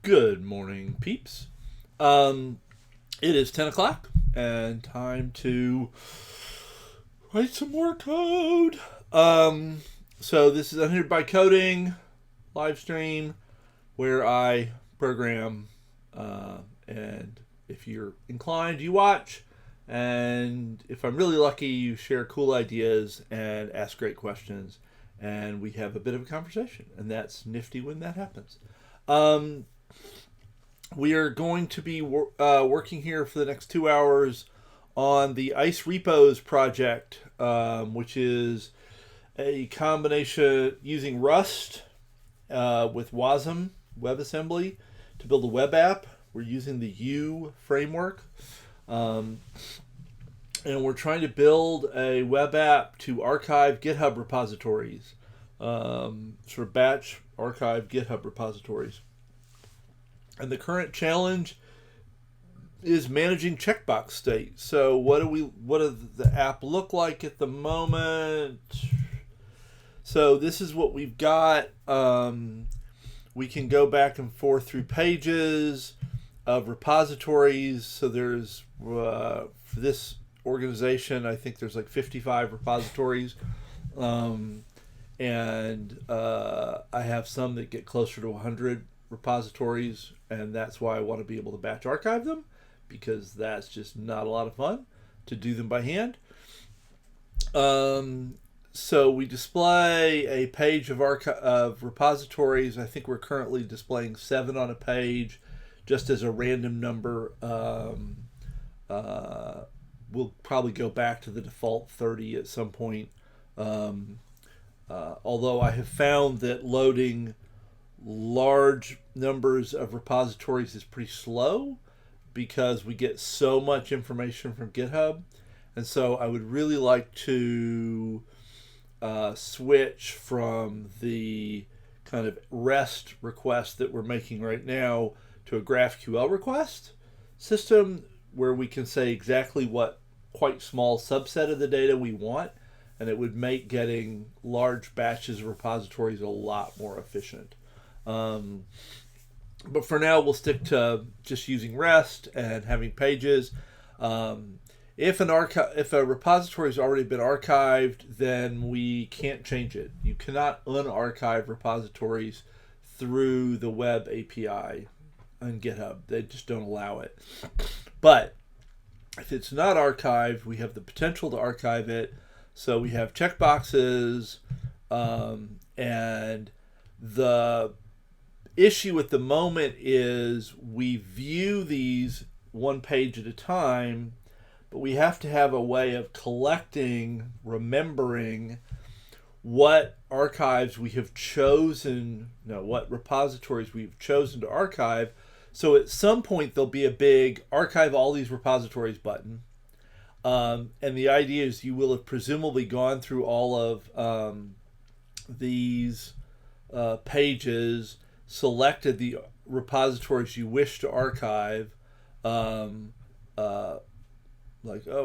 Good morning, peeps. It is 10 o'clock and time to write some more code. So this is Unhindered by Coding live stream where I program, and if you're inclined, you watch, and if I'm really lucky, you share cool ideas and ask great questions, and we have a bit of a conversation, and that's nifty when that happens. We are going to be working here for the next 2 hours on the ice-repos project, which is a combination using Rust with WASM WebAssembly to build a web app. We're using the Yew framework, and we're trying to build a web app to archive GitHub repositories, sort of batch archive GitHub repositories. And the current challenge is managing checkbox state. So what does the app look like at the moment? So this is what we've got. We can go back and forth through pages of repositories. So there's, for this organization, I think there's like 55 repositories. And I have some that get closer to 100 repositories, and that's why I want to be able to batch archive them, because that's just not a lot of fun to do them by hand. So we display a page of repositories. I think we're currently displaying 7 on a page, just as a random number. We'll probably go back to the default 30 at some point. Although I have found that loading large numbers of repositories is pretty slow because we get so much information from GitHub. And so I would really like to switch from the kind of REST request that we're making right now to a GraphQL request system where we can say exactly what quite small subset of the data we want, and it would make getting large batches of repositories a lot more efficient. But for now, we'll stick to just using REST and having pages. If a repository has already been archived, then we can't change it. You cannot unarchive repositories through the web API on GitHub. They just don't allow it. But if it's not archived, we have the potential to archive it. So we have checkboxes, and the issue at the moment is we view these one page at a time, but we have to have a way of remembering what archives we have chosen, what repositories we've chosen to archive. So at some point there'll be a big archive all these repositories button. And the idea is you will have presumably gone through all of these pages, selected the repositories you wish to archive, like, oh,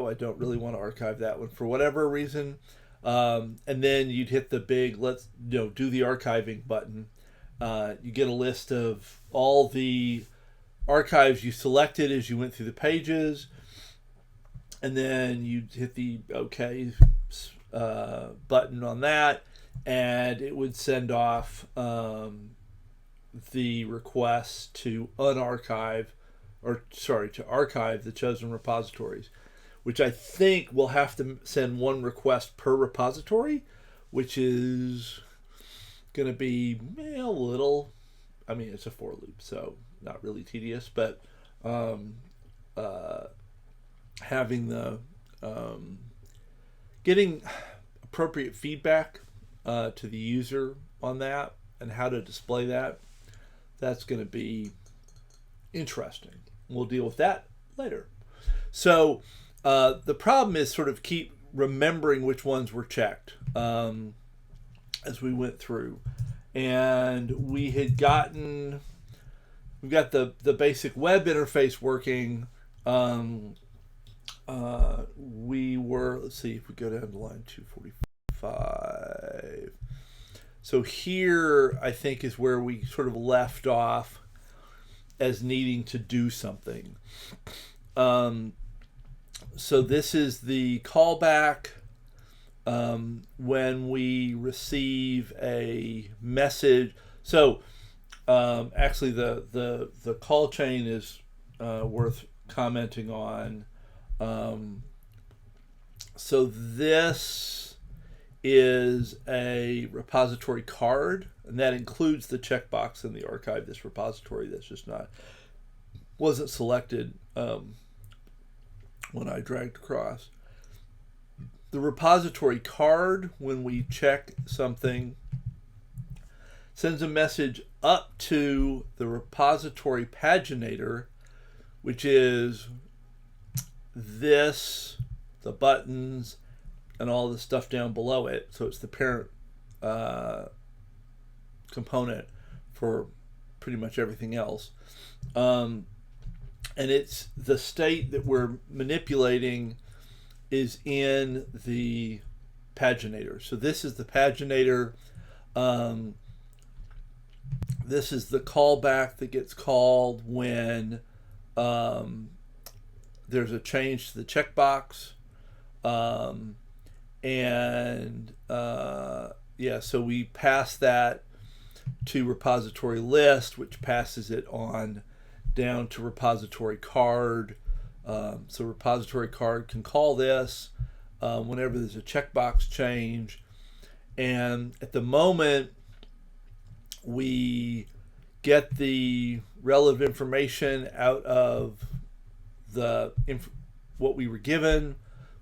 I don't really want to archive that one for whatever reason, and then you'd hit the big do the archiving button. You get a list of all the archives you selected as you went through the pages, and then you hit the OK button on that, and it would send off the request to archive the chosen repositories, which I think we'll have to send one request per repository, which is going to be a little, it's a for loop, so not really tedious, but having the getting appropriate feedback to the user on that and how to display that's going to be interesting. We'll deal with that later. So the problem is sort of keep remembering which ones were checked as we went through. And we've got the basic web interface working. Let's see if we go down to line 245. So here, I think, is where we sort of left off as needing to do something. So this is the callback when we receive a message. So actually, the call chain is worth commenting on. So this is a repository card, and that includes the checkbox in the archive this repository. That's just wasn't selected when I dragged across. The repository card, when we check something, sends a message up to the repository paginator, which is this, the buttons, and all the stuff down below it. So it's the parent component for pretty much everything else. And it's the state that we're manipulating is in the paginator. So this is the paginator. This is the callback that gets called when there's a change to the checkbox. So we pass that to repository list, which passes it on down to repository card. So repository card can call this whenever there's a checkbox change. And at the moment we get the relevant information out of what we were given,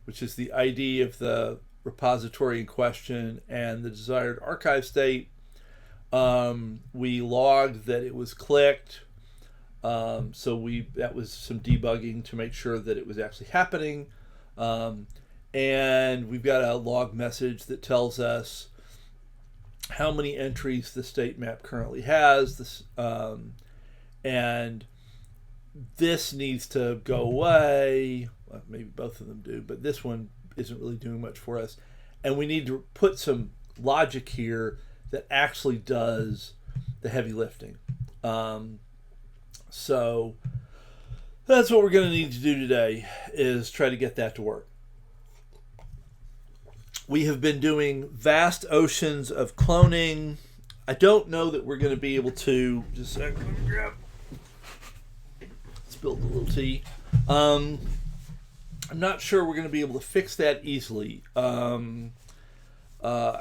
which is the ID of the repository in question and the desired archive state. We logged that it was clicked. So that was some debugging to make sure that it was actually happening. And we've got a log message that tells us how many entries the state map currently has. And this needs to go away. Well, maybe both of them do, but this one isn't really doing much for us. And we need to put some logic here that actually does the heavy lifting. So that's what we're going to need to do today, is try to get that to work. We have been doing vast oceans of cloning. I don't know that we're going to be able to, just a second, let me grab, spilled a little tea. I'm not sure we're going to be able to fix that easily. I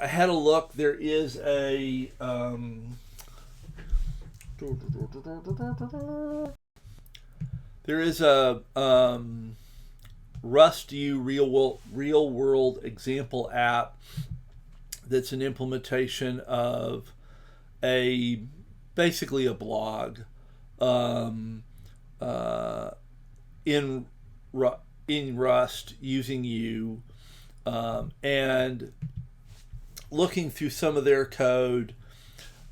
had a look. There is a Rust Yew real world example app that's an implementation of basically a blog in Rust using Yew, and looking through some of their code,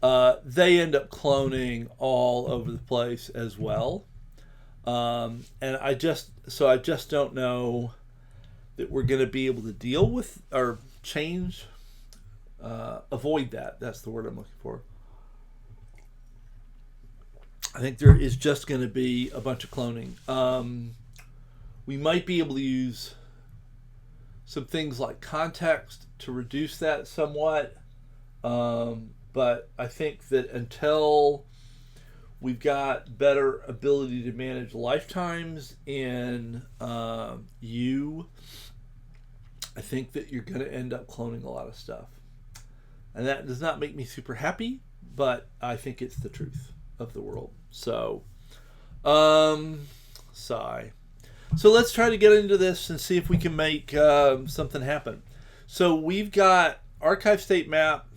they end up cloning all over the place as well. And I just don't know that we're going to be able to deal with or change, avoid that. That's the word I'm looking for. I think there is just going to be a bunch of cloning. We might be able to use some things like context to reduce that somewhat. But I think that until we've got better ability to manage lifetimes in Yew, I think that you're going to end up cloning a lot of stuff. And that does not make me super happy, but I think it's the truth of the world. So, sigh. So let's try to get into this and see if we can make something happen. So we've got archive state map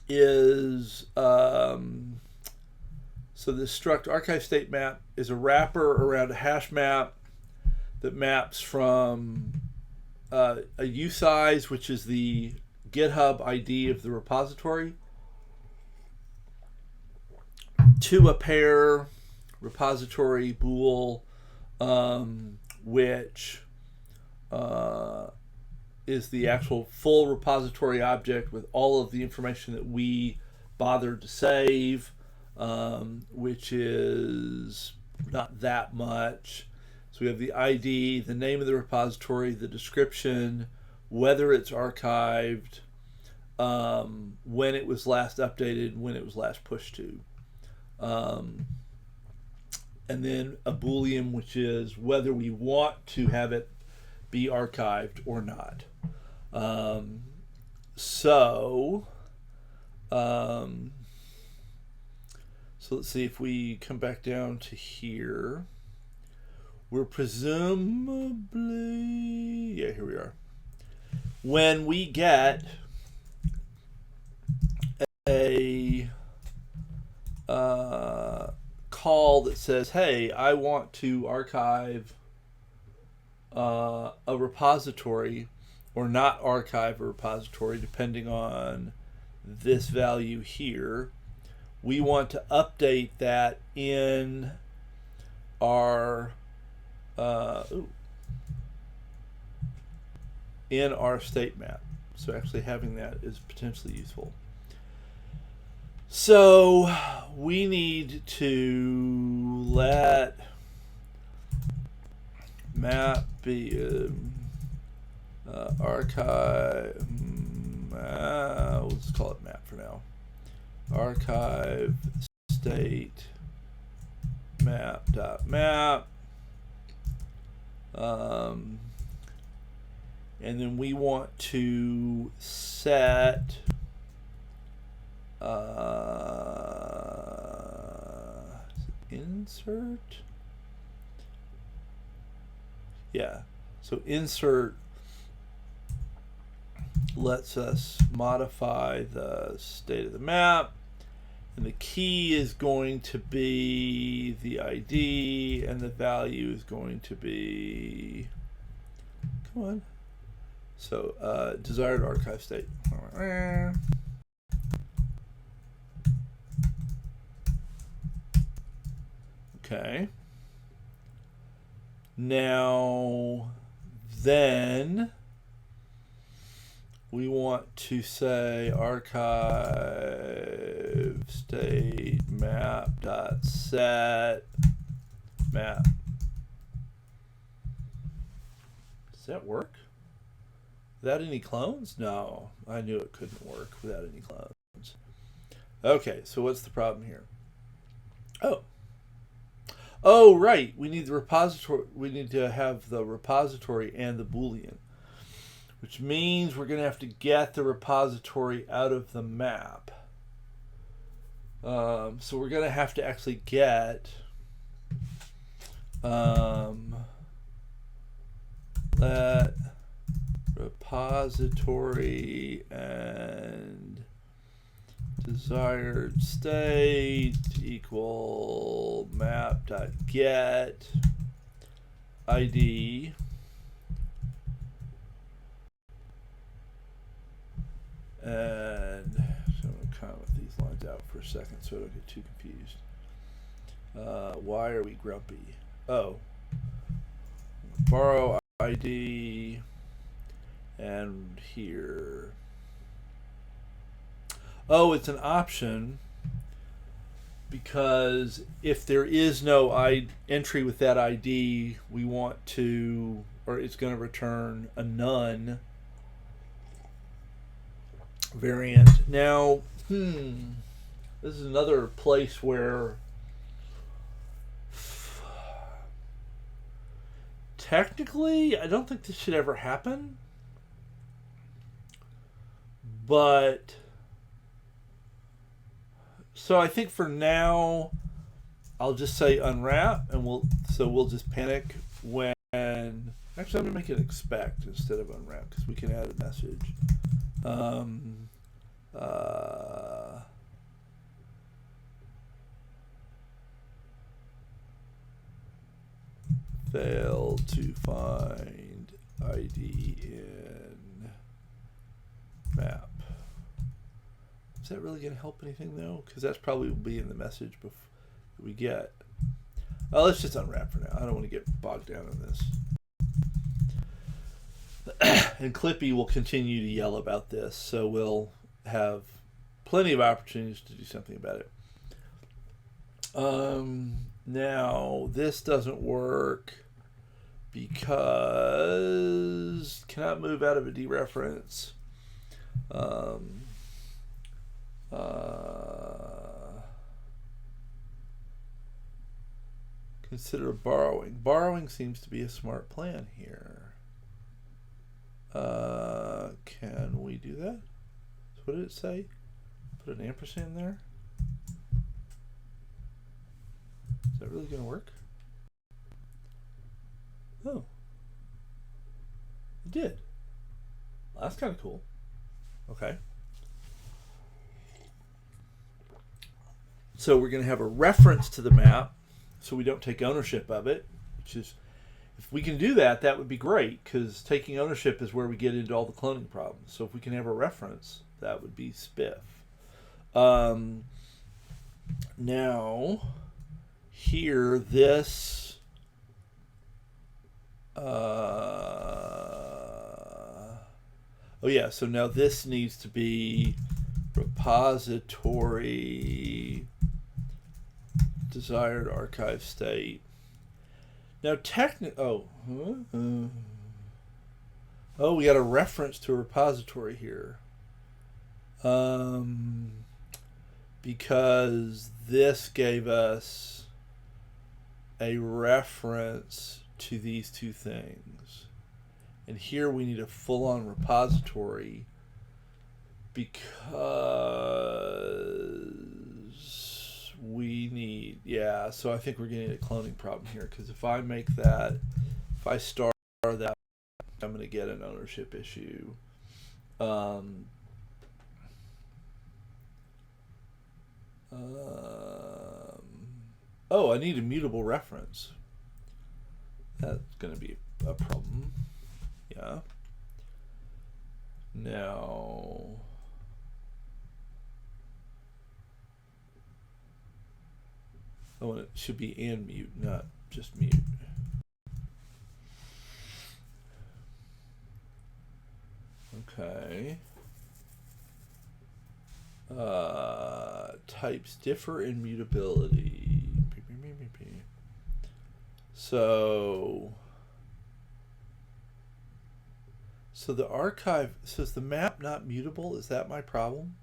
is, so the struct archive state map is a wrapper around a HashMap that maps from a usize, which is the GitHub ID of the repository, to a pair repository bool, which is the actual full repository object with all of the information that we bothered to save. which is not that much. So we have the ID, the name of the repository, the description, whether it's archived, when it was last updated, when it was last pushed to. And then a Boolean, which is whether we want to have it be archived or not. So let's see if we come back down to here. We're presumably, yeah, here we are. When we get a call that says, hey, I want to archive a repository or not archive a repository, depending on this value here, we want to update that in our state map. So actually having that is potentially useful. So we need to let map be archive. Let's call it map for now. Archive state map. And then we want to set insert. Yeah, so insert lets us modify the state of the map, and the key is going to be the ID, and the value is going to be, come on, so desired archive state. Okay. Now, then we want to say archive state map dot set map. Does that work? Without any clones? No, I knew it couldn't work without any clones. Okay, so what's the problem here? Oh, right. We need the repository. We need to have the repository and the Boolean, which means we're going to have to get the repository out of the map. So we're going to have to actually get that repository and desired state equal map.get ID and so I'm going to comment these lines out for a second so I don't get too confused. Why are we grumpy? Oh, borrow ID and here. Oh, it's an option because if there is no entry with that ID, we want to, or it's going to return a none variant. Now, this is another place where technically I don't think this should ever happen, but so I think for now I'll just say unwrap, and we'll just panic when actually I'm gonna make it expect instead of unwrap because we can add a message. Failed to find ID in map. Is that really going to help anything though? Because that's probably will be in the message before we get. Oh, let's just unwrap for now. I don't want to get bogged down in this. And Clippy will continue to yell about this, so we'll have plenty of opportunities to do something about it. Now this doesn't work because cannot move out of a dereference. Consider borrowing. Borrowing seems to be a smart plan here. Can we do that? So what did it say? Put an ampersand there? Is that really going to work? Oh. It did. Well, that's kind of cool. Okay. So we're going to have a reference to the map so we don't take ownership of it, which is, if we can do that, that would be great, because taking ownership is where we get into all the cloning problems. So if we can have a reference, that would be spiff. Now, here, this... oh yeah, so now this needs to be repository desired archive state. Now oh, we got a reference to a repository here. Because this gave us a reference to these two things. And here we need a full-on repository because we need, yeah, so I think we're getting a cloning problem here, because if I make that, if I star that, I'm going to get an ownership issue. Oh, I need a mutable reference. That's going to be a problem. Yeah. Now, oh, it should be and mute, not just mute. Okay. Types differ in mutability. So the archive, so is the map not mutable? Is that my problem?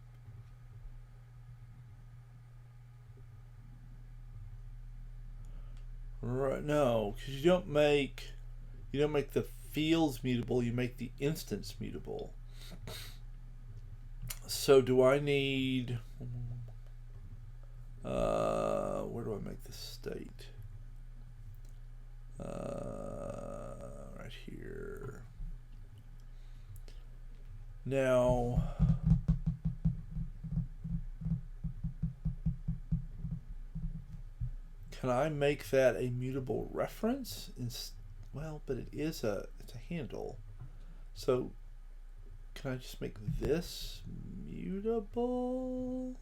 Right, no, because you don't make the fields mutable, you make the instance mutable. So do I need, where do I make the state? Right here. Now, can I make that a mutable reference? Well, but it's a handle. So can I just make this mutable?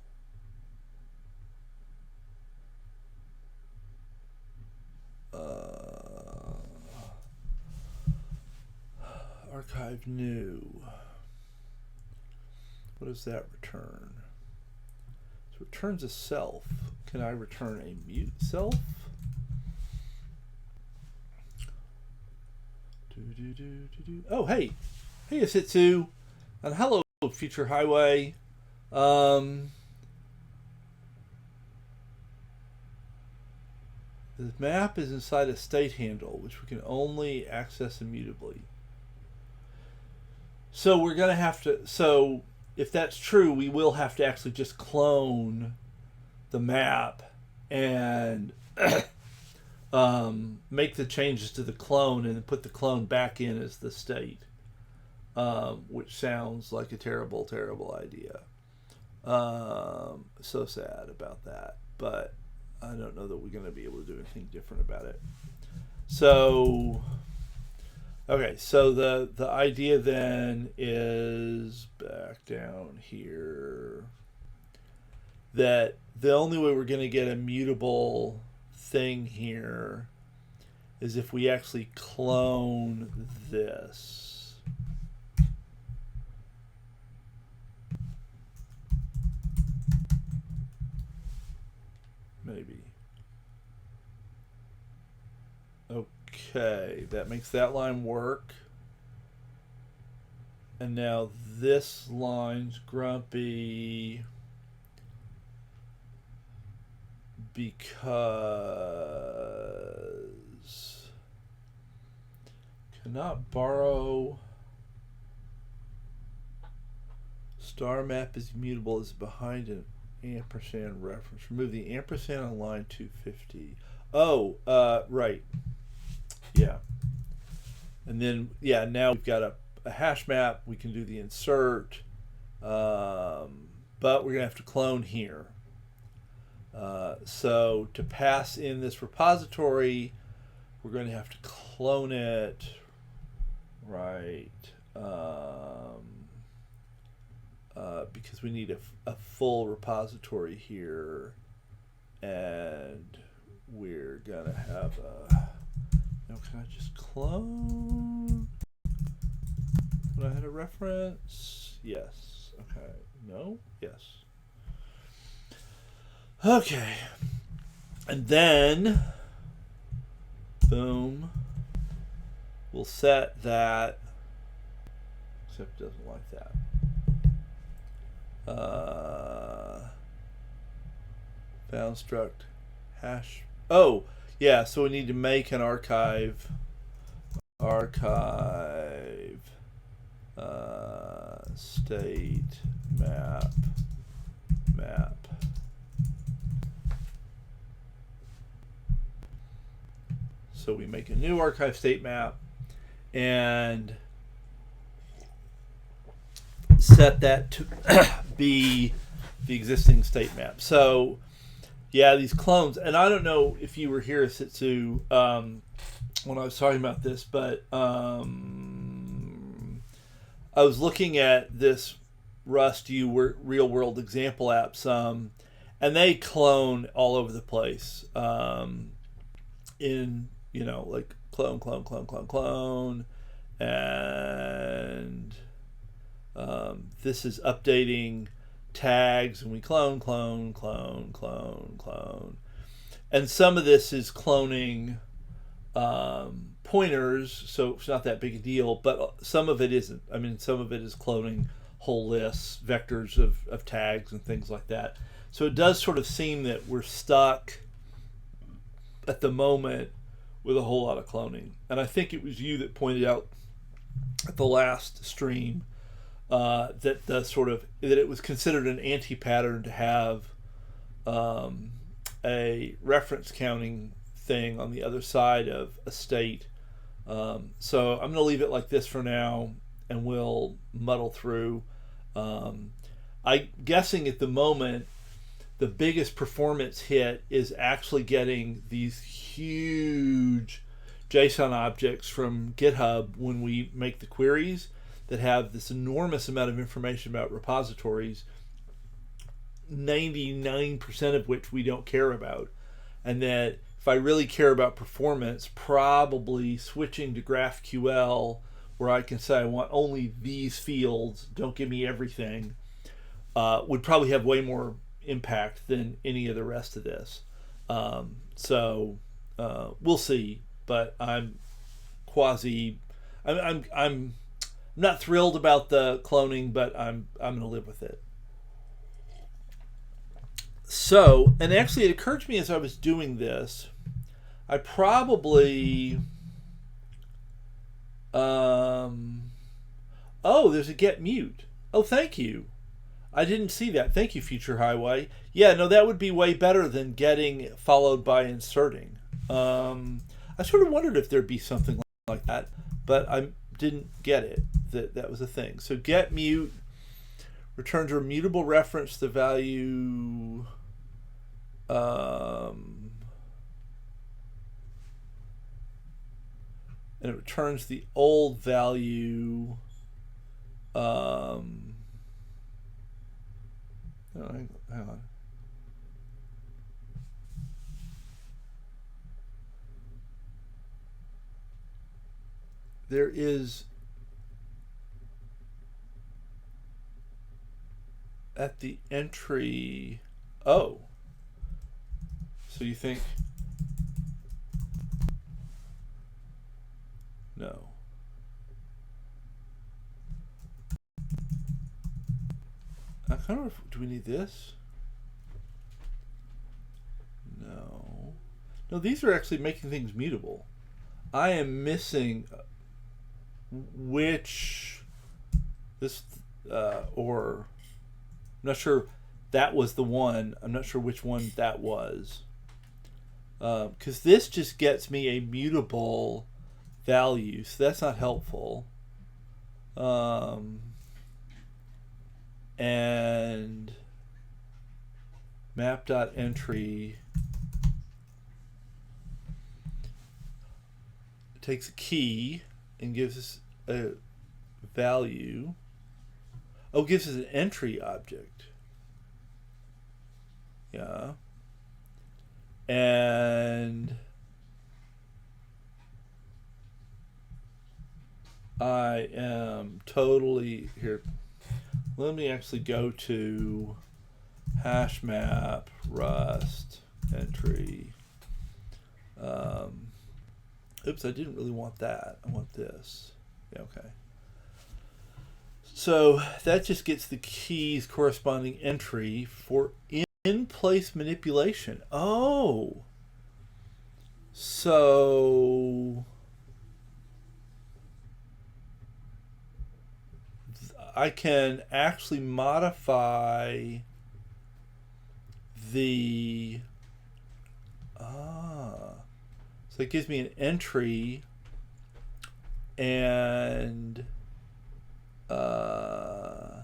Archive new. What does that return? So it returns a self. Can I return a mute self? Oh, hey. Hey, Asitsu. And hello, Future Highway. The map is inside a state handle, which we can only access immutably. So we're going to have to... So if that's true, we will have to actually just clone the map and make the changes to the clone and put the clone back in as the state, which sounds like a terrible, terrible idea. So sad about that, but I don't know that we're going to be able to do anything different about it. So, okay, so the idea then is back down here that the only way we're going to get a mutable thing here is if we actually clone this. Maybe. Okay, that makes that line work. And now this line's grumpy because cannot borrow star map is mutable is behind an ampersand reference. Remove the ampersand on line 250. Oh, right. Yeah. And then, yeah, now we've got a hash map. We can do the insert. But we're going to have to clone here. So to pass in this repository, we're going to have to clone it. Right. Because we need a full repository here. And we're going to have a... Now, can I just clone? When I had a reference? Yes. Okay. No? Yes. Okay. And then, boom, we'll set that, except it doesn't like that. Found struct hash. Oh, yeah, so we need to make an archive state map. So we make a new archive state map and set that to be the existing state map. So yeah, these clones, and I don't know if you were here, Sitsu, when I was talking about this, but I was looking at this Rust Yew real world example app some, and they clone all over the place. In, you know, like clone, and this is updating tags, and we clone, and some of this is cloning pointers, so it's not that big a deal, but some of it isn't. I mean, some of it is cloning whole lists, vectors of tags and things like that. So it does sort of seem that we're stuck at the moment with a whole lot of cloning. And I think it was you that pointed out at the last stream that it was considered an anti-pattern to have a reference counting thing on the other side of a state. So I'm going to leave it like this for now, and we'll muddle through. I'm guessing at the moment the biggest performance hit is actually getting these huge JSON objects from GitHub when we make the queries that have this enormous amount of information about repositories, 99% of which we don't care about. And that if I really care about performance, probably switching to GraphQL, where I can say I want only these fields, don't give me everything, would probably have way more impact than any of the rest of this. So we'll see, but I'm not thrilled about the cloning, but I'm going to live with it. So, and actually it occurred to me as I was doing this, I probably oh, there's a get mute. Oh, thank you. I didn't see that. Thank you, Future Highway. Yeah, no, that would be way better than getting followed by inserting. I sort of wondered if there'd be something like that, but I didn't get it. That was a thing. So get mute returns a mutable reference to the value. And it returns the old value. Hang on. There is at the entry. Oh. So you think No. I kind of, do we need this? No. No, these are actually making things mutable. I am missing which this or I'm not sure that was the one. I'm not sure which one that was. Because this just gets me a mutable value, so that's not helpful. And map.entry takes a key and gives us a value. Oh, gives us an entry object. Yeah. And I am totally here. Let me actually go to HashMap Rust entry. Oops, I didn't really want that. I want this. Yeah, okay. So that just gets the keys corresponding entry for in-place manipulation. Oh. So I can actually modify the so it gives me an entry, and I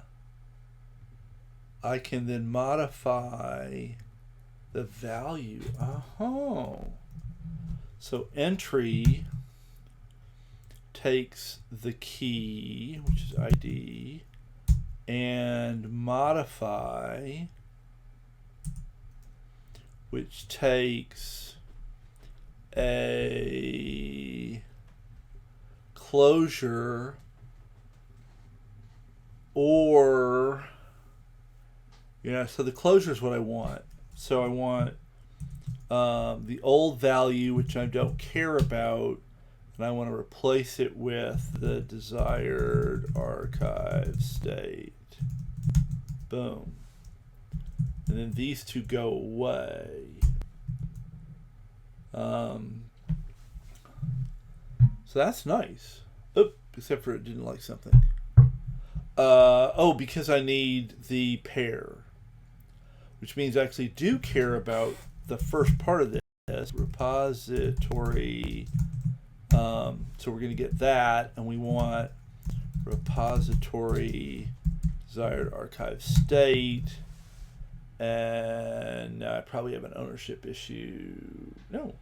can then modify the value. So entry takes the key, which is ID, and modify, which takes a closure, or so the closure is what I want. So I want the old value, which I don't care about, and I want to replace it with the desired archive state. Boom. And then these two go away. So that's nice. Oop, except for it didn't like something. Because I need the pair, which means I actually do care about the first part of this repository. So we're going to get that, and we want repository desired archive state. And I probably have an ownership issue. No.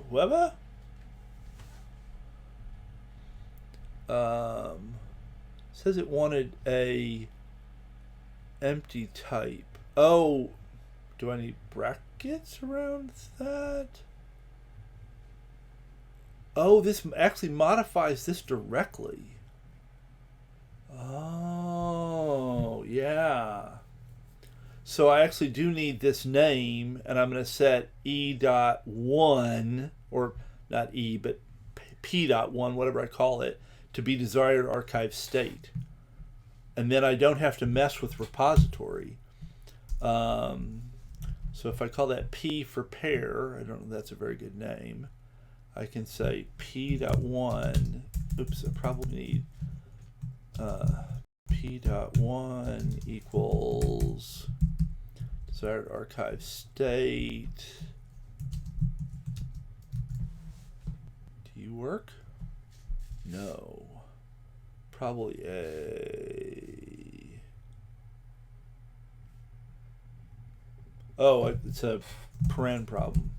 Whoever? Says it wanted a empty type. Oh, do I need brackets around that? Oh, this actually modifies this directly. Oh, yeah. So I actually do need this name, and I'm going to set E.1, or not E, but P.1, whatever I call it, to be desired archive state. And then I don't have to mess with repository. So if I call that P for pair, I don't know if that's a very good name. I can say P.1. Oops, I probably need P.1 equals desired archive state. Do you work? No. Probably a... Oh, it's a paren problem.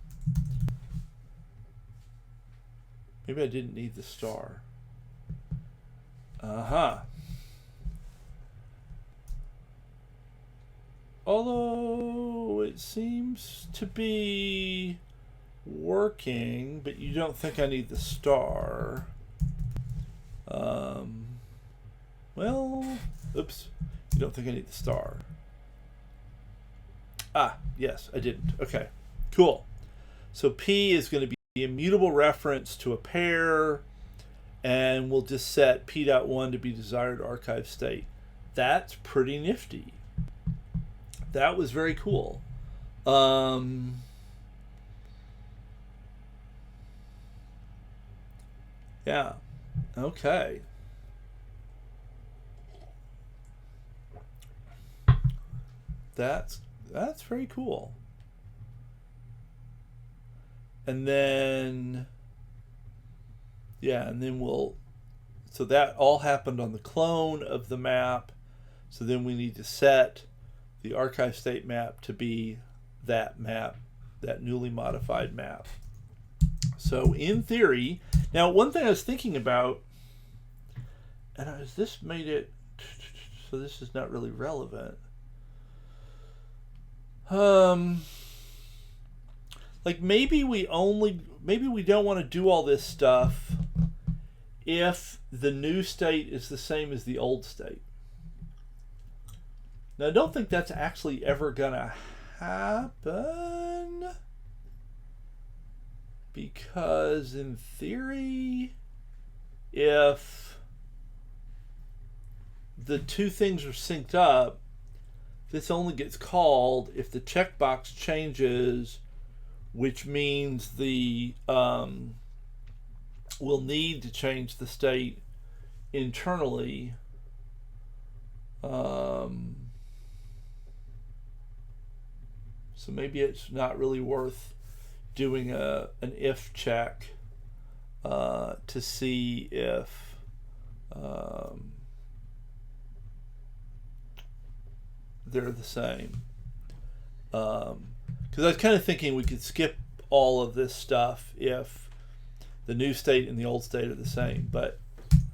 Maybe I didn't need the star. Although it seems to be working, but you don't think I need the star. Well, oops, you don't think I need the star. Yes, I didn't. Okay, cool. So P is going to be the immutable reference to a pair, and we'll just set P.1 to be desired archive state. That's pretty nifty. That was very cool. Yeah. Okay. That's very cool. And then so that all happened on the clone of the map. So then we need to set the archive state map to be that map, that newly modified map. So in theory, now one thing I was thinking about, and this made it, so this is not really relevant. Like maybe we don't want to do all this stuff if the new state is the same as the old state. Now I don't think that's actually ever gonna happen, because in theory, if the two things are synced up, this only gets called if the checkbox changes, which means we'll need to change the state internally. So maybe it's not really worth doing an if check to see if they're the same. Because I was kind of thinking we could skip all of this stuff if the new state and the old state are the same, but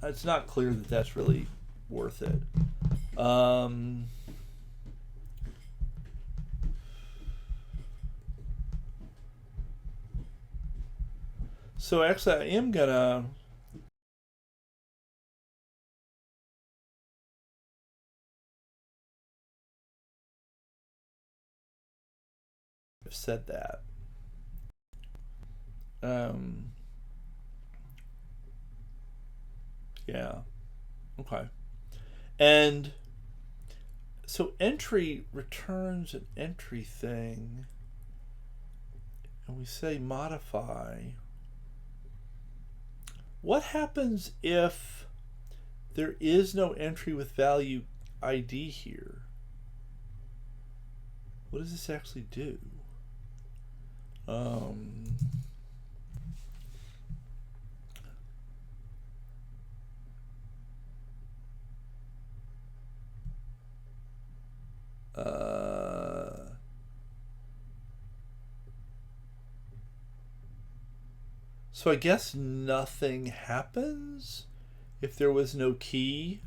it's not clear that that's really worth it. So actually I am gonna have said that. Yeah. Okay. And so entry returns an entry thing, and we say modify. What happens if there is no entry with value ID here? What does this actually do? So I guess nothing happens if there was no key.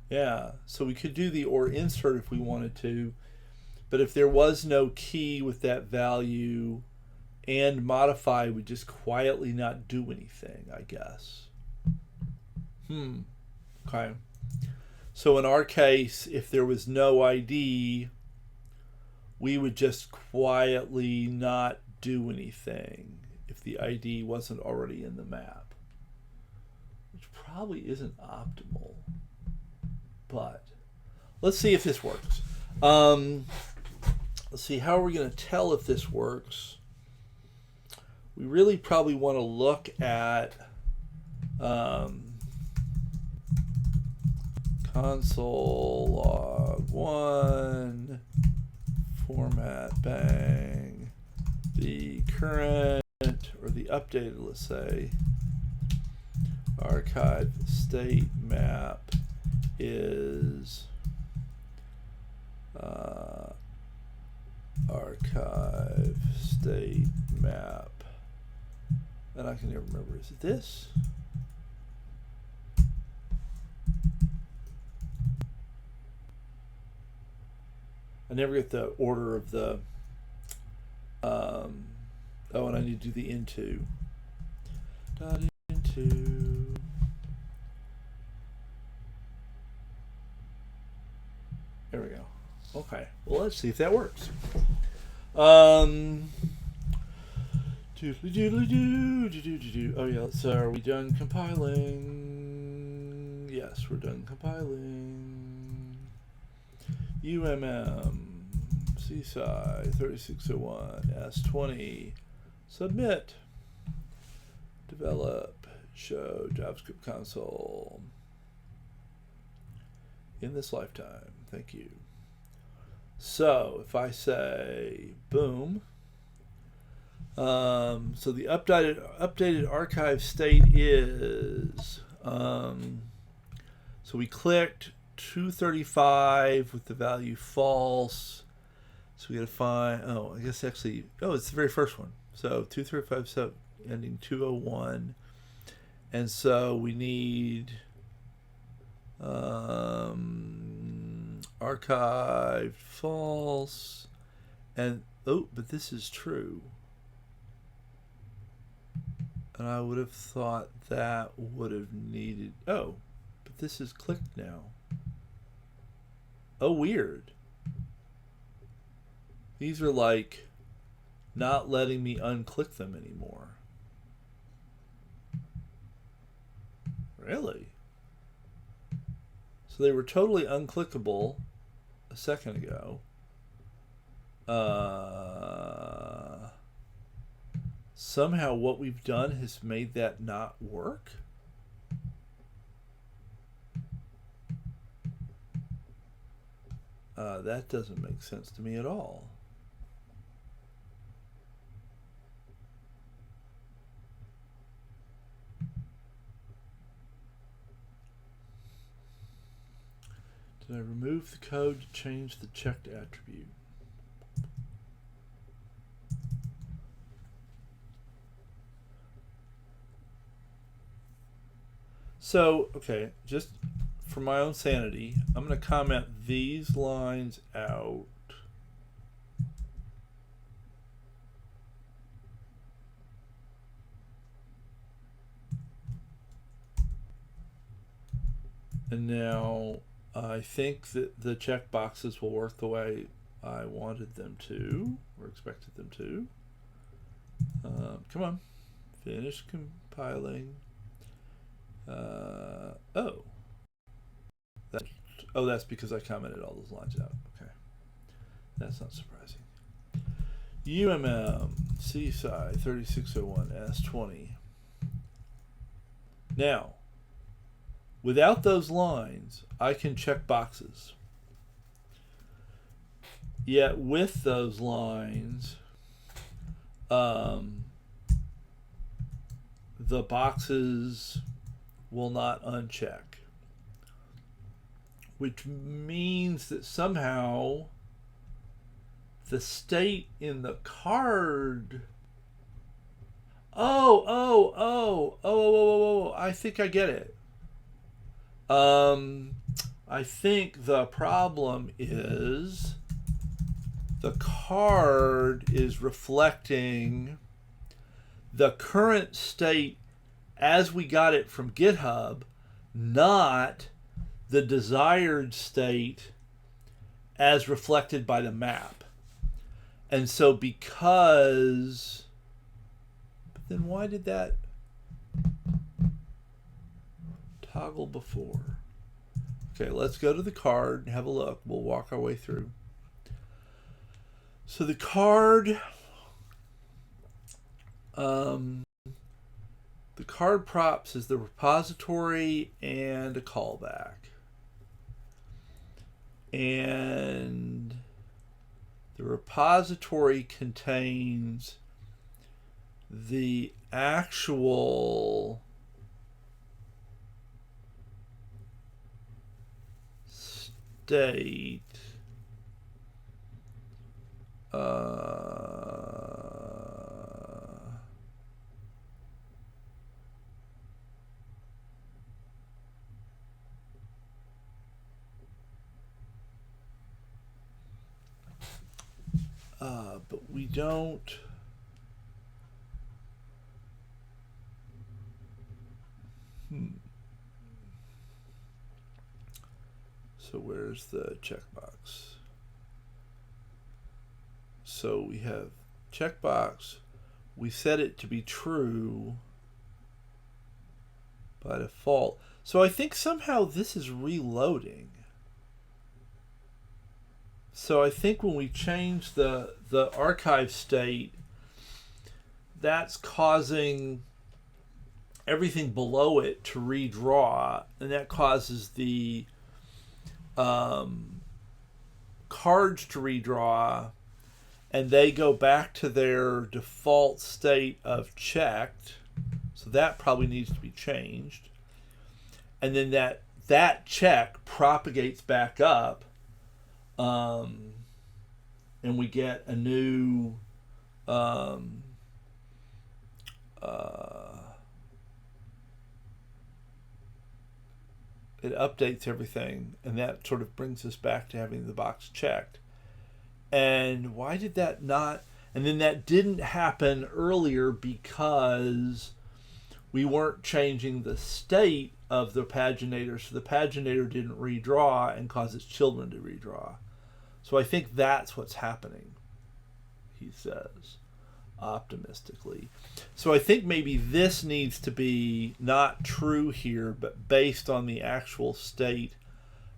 Yeah, so we could do the or insert if we wanted to, but if there was no key with that value, and modify would just quietly not do anything, I guess. Okay. So in our case, if there was no ID, we would just quietly not do anything if the ID wasn't already in the map, which probably isn't optimal, but let's see if this works. Let's see, how are we going to tell if this works? We really probably want to look at console log 1 format bang the current or the updated, let's say, archive state map is archive state map, and I can never remember, is it this? I never get the order of the oh, and I need to do the into dot into. There we go. Okay, well, let's see if that works. Oh yeah, so are we done compiling? Yes, we're done compiling. CSI 3601 S20. Submit. Develop. Show JavaScript console. In this lifetime. Thank you. So if I say boom. So the updated archive state is so we clicked 235 with the value false. So we got to find I guess actually it's the very first one. So 235 ending 201, and so we need archived false, and but this is true. And I would have thought that would have needed... but this is clicked now. Oh, weird. These are like not letting me unclick them anymore. Really? So they were totally unclickable a second ago. Somehow what we've done has made that not work. That doesn't make sense to me at all. Did I remove the code to change the checked attribute? So, okay, just for my own sanity, I'm going to comment these lines out. And now I think that the checkboxes will work the way I wanted them to, or expected them to. Come on, finish compiling. That's because I commented all those lines out. Okay, that's not surprising. CSI 3601 S20. Now, without those lines, I can check boxes. Yet with those lines, the boxes will not uncheck, which means that somehow the state in the card... I think I get it. I think the problem is the card is reflecting the current state as we got it from GitHub, not the desired state as reflected by the map. And so because... But then why did that toggle before? Okay, let's go to the card and have a look. We'll walk our way through. So the card... the card props is the repository and a callback. And the repository contains the actual state but we don't. So where's the checkbox? So we have checkbox, we set it to be true by default. So I think somehow this is reloading. So I think when we change the archive state, that's causing everything below it to redraw, and that causes the cards to redraw, and they go back to their default state of checked. So that probably needs to be changed. And then that check propagates back up, and we get a new it updates everything, and that sort of brings us back to having the box checked. And why did that not? And then that didn't happen earlier because we weren't changing the state of the paginator, so the paginator didn't redraw and cause its children to redraw. So I think that's what's happening, he says optimistically. So I think maybe this needs to be not true here, but based on the actual state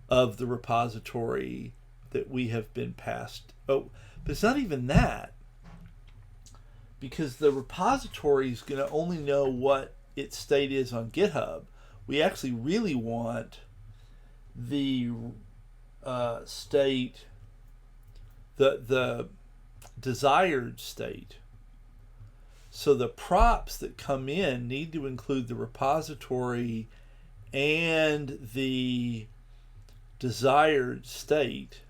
of the repository that we have been passed. Oh, but it's not even that, because the repository is going to only know what its state is on GitHub. We actually really want the state, the desired state. So the props that come in need to include the repository and the desired state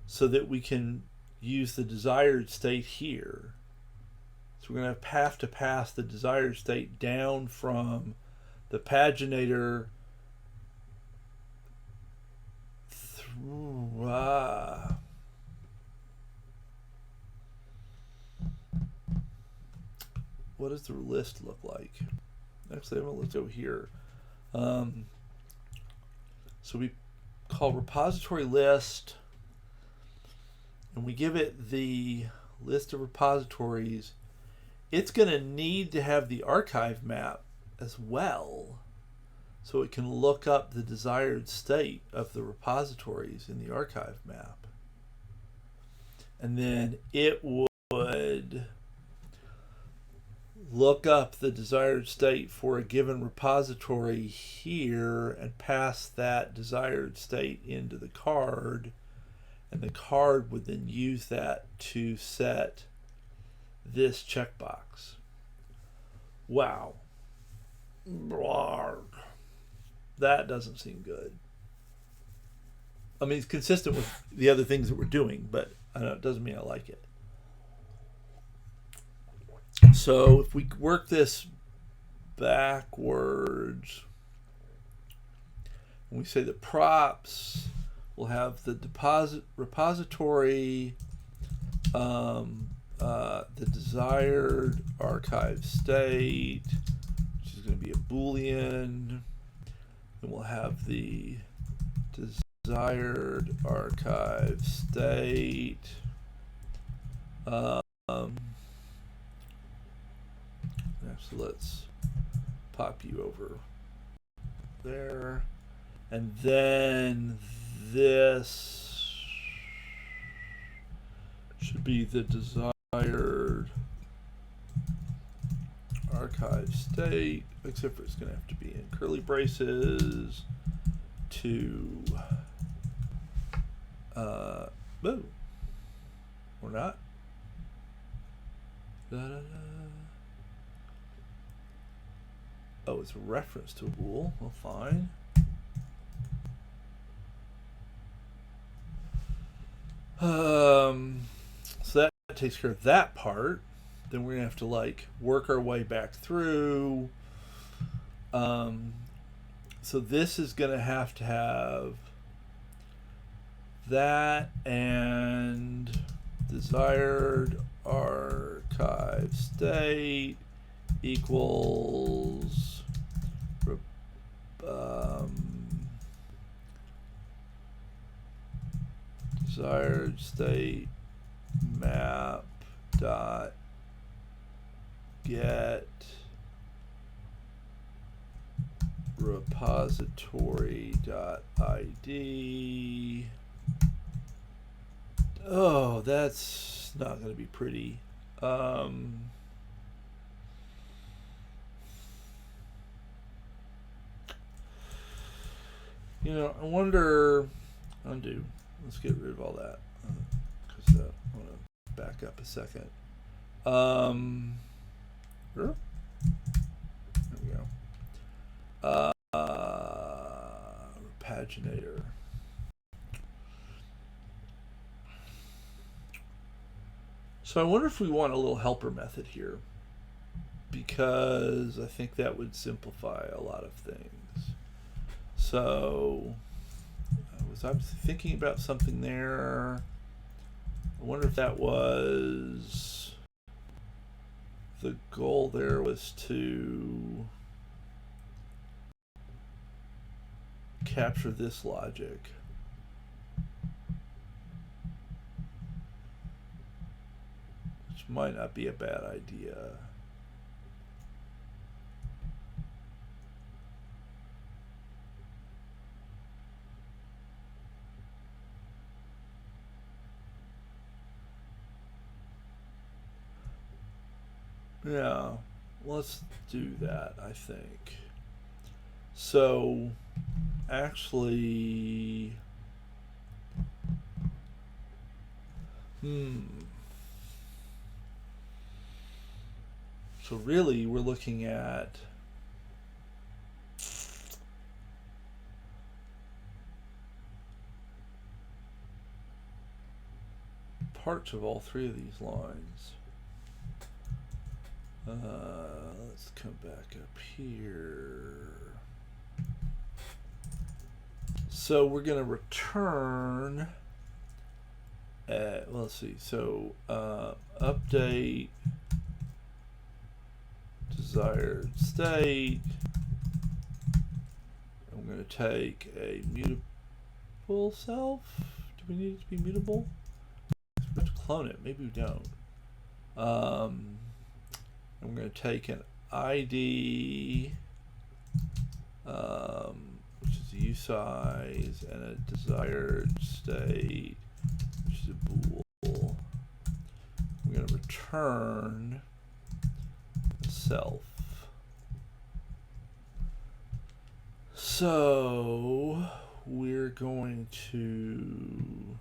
so that we can use the desired state here. So we're going to have to pass the desired state down from the paginator through what does the list look like? Actually, I haven't looked over here. So we call repository list, and we give it the list of repositories. It's going to need to have the archive map as well, so it can look up the desired state of the repositories in the archive map. And then it would look up the desired state for a given repository here and pass that desired state into the card, and the card would then use that to set this checkbox. Wow. Blarg. That doesn't seem good. I mean, it's consistent with the other things that we're doing, but I know it doesn't mean I like it. So if we work this backwards, and we say the props will have the repository, the desired archive state, which is going to be a Boolean, and we'll have the desired archive state. So let's pop you over there, and then this should be the desired archive state, except for it's going to have to be in curly braces to move or not. Oh, it's a reference to a bool. Well, fine. So that takes care of that part. Then we're gonna have to like work our way back through. So this is gonna have to have that and desired archive state equals desired state map dot get repository.id. Oh, that's not going to be pretty. You know, I wonder. Undo. Let's get rid of all that because I want to back up a second. Sure. There we go. Paginator. So I wonder if we want a little helper method here, because I think that would simplify a lot of things. So I was thinking about something there. I wonder if that was the goal there was to capture this logic. Which might not be a bad idea. Yeah, let's do that, I think. So, actually, so really we're looking at parts of all three of these lines. Let's come back up here. So we're going to return, well, let's see, so update desired state. I'm going to take a mutable self. Do we need it to be mutable? We have to clone it. Maybe we don't. I'm going to take an ID, which is a usize, and a desired state, which is a bool. I'm going to return a self. So we're going to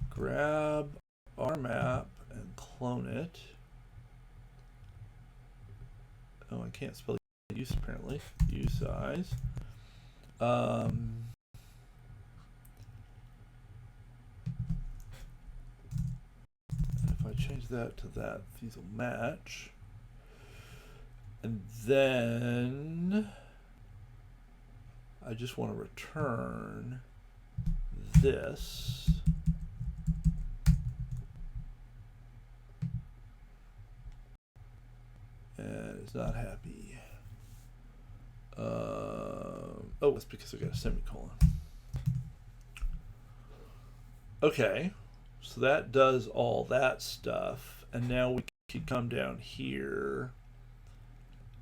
grab our map and clone it. Oh, I can't spell use apparently. Usize. If I change that to that, these will match. And then I just want to return this. And it's not happy. Oh, it's because I got a semicolon. Okay, so that does all that stuff. And now we can come down here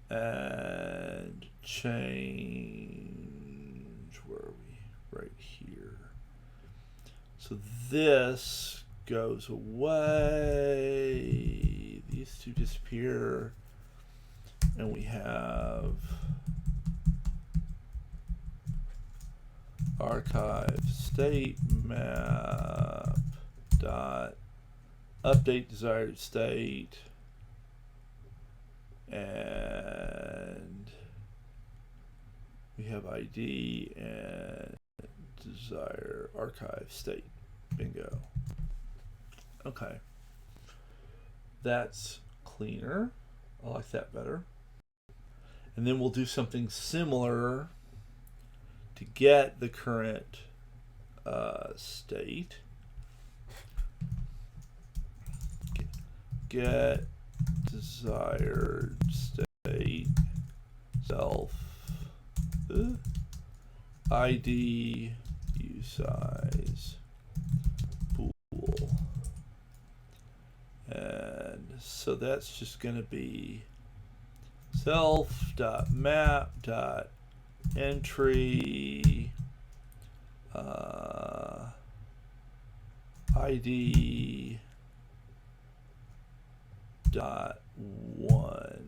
and change, where are we? Right here. So this goes away. These two disappear. And we have archive state map dot update desired state, and we have ID and desire archive state. Bingo. Okay, that's cleaner. I like that better. And then we'll do something similar to get the current state. Get desired state self ID usize bool and So that's just going to be self.map.entry ID .1.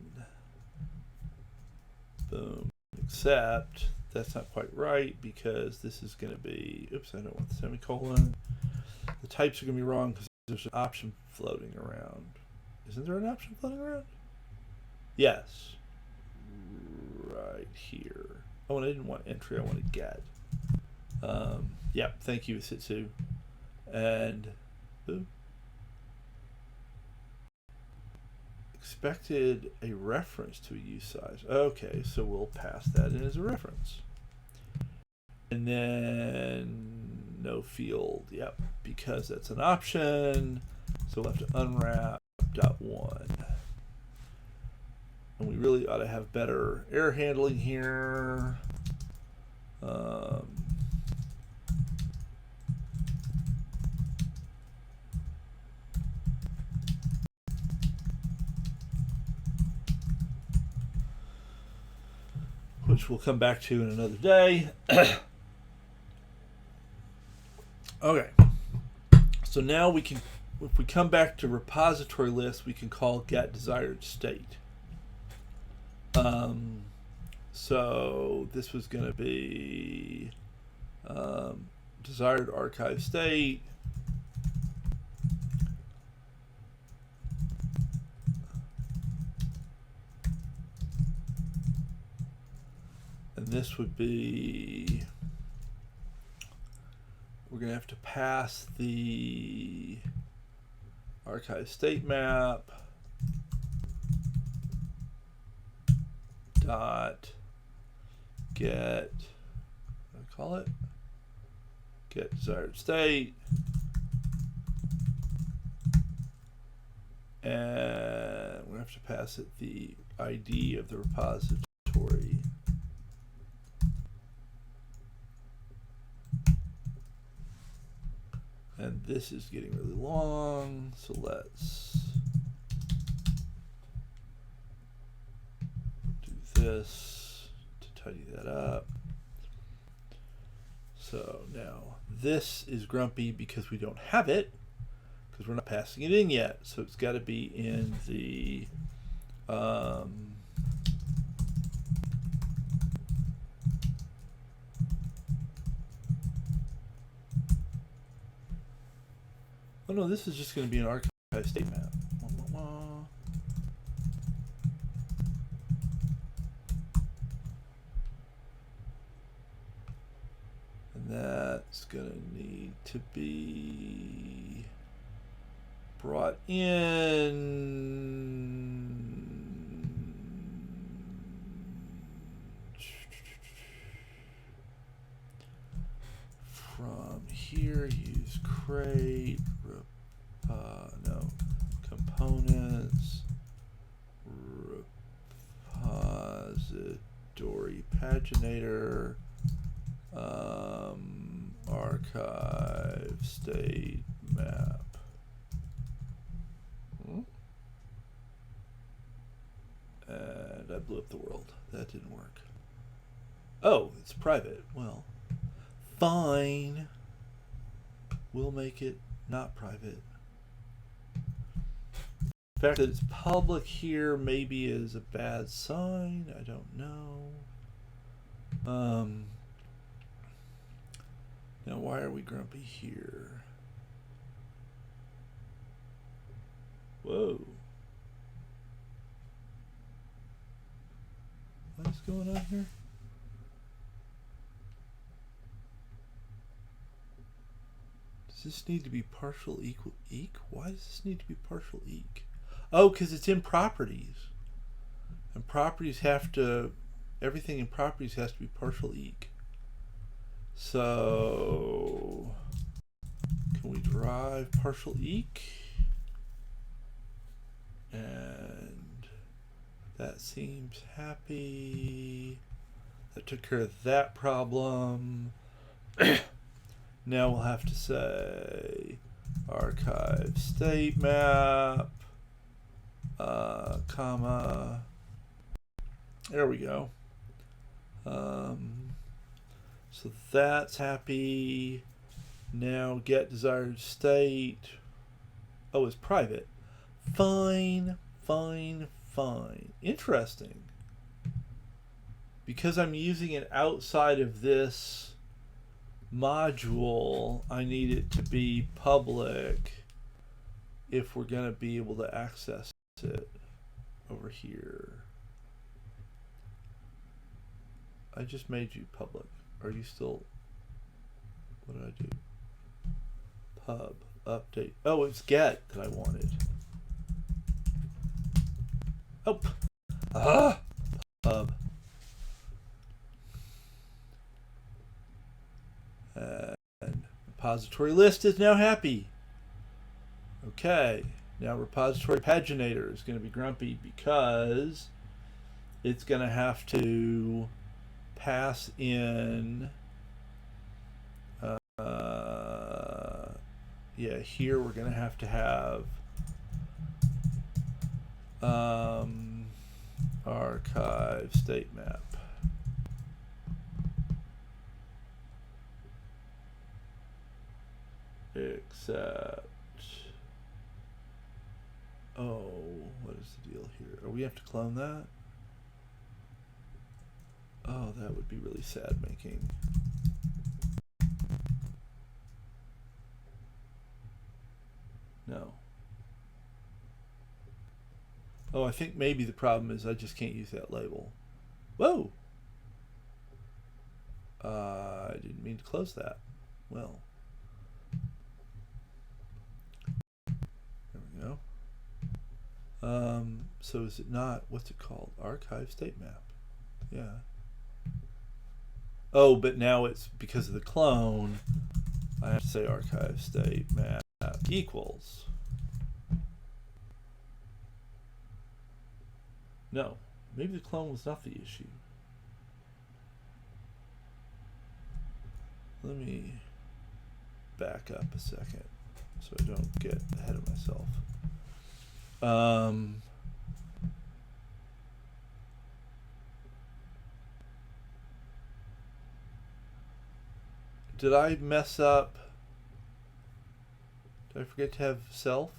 Boom. Except that's not quite right because this is going to be, oops, I don't want the semicolon. The types are going to be wrong because there's an option floating around. Isn't there an option floating around? Yes. Right here. Oh, and I didn't want entry, I wanted get. Yep, thank you, Sitsu. And boom. Expected a reference to a use size. Okay, so we'll pass that in as a reference. And then no field, yep, because that's an option. So we'll have to unwrap .1. And we really ought to have better error handling here. Which we'll come back to in another day. Okay. So now we can, if we come back to repository list, we can call get desired state. So this was going to be desired archive state. And this would be, we're going to have to pass the archive state map dot get, what do I call it? Get desired state. And we have to pass it the ID of the repository. And this is getting really long, so let's do this to tidy that up. So now this is grumpy because we don't have it, because we're not passing it in yet. So it's got to be in the oh no, this is just going to be an archive state map. And that's going to need to be brought in from here. Use crate. No, components, repository paginator, archive state map. And I blew up the world. That didn't work. Oh, it's private. Well, fine. We'll make it not private. The fact that it's public here maybe is a bad sign. I don't know. Now why are we grumpy here? Whoa. What is going on here? Does this need to be partial equal eq? Why does this need to be partial eq? Oh, because it's in properties. And properties have to, everything in properties has to be partial eq. So, can we derive partial eq? And that seems happy. That took care of that problem. Now we'll have to say archive state map comma. There we go. So that's happy. Now get desired state. Oh, it's private. Fine, fine, fine. Interesting. Because I'm using it outside of this module, I need it to be public if we're going to be able to access it over here. I just made you public. Are you still... What did I do? Pub. Update. Oh, it's get that I wanted. Oh. Pub. And repository list is now happy. Okay. Now repository paginator is going to be grumpy because it's going to have to pass in yeah, here we're going to have archive state map. Except, oh, what is the deal here? Oh, we have to clone that? Oh, that would be really sad making. No. Oh, I think maybe the problem is I just can't use that label. Whoa! I didn't mean to close that. Well. There we go. So is it not, what's it called? Archive state map. Yeah. Oh, but now it's because of the clone. I have to say archive state map equals. No, maybe the clone was not the issue. Let me back up a second so I don't get ahead of myself. Did I mess up? Did I forget to have self?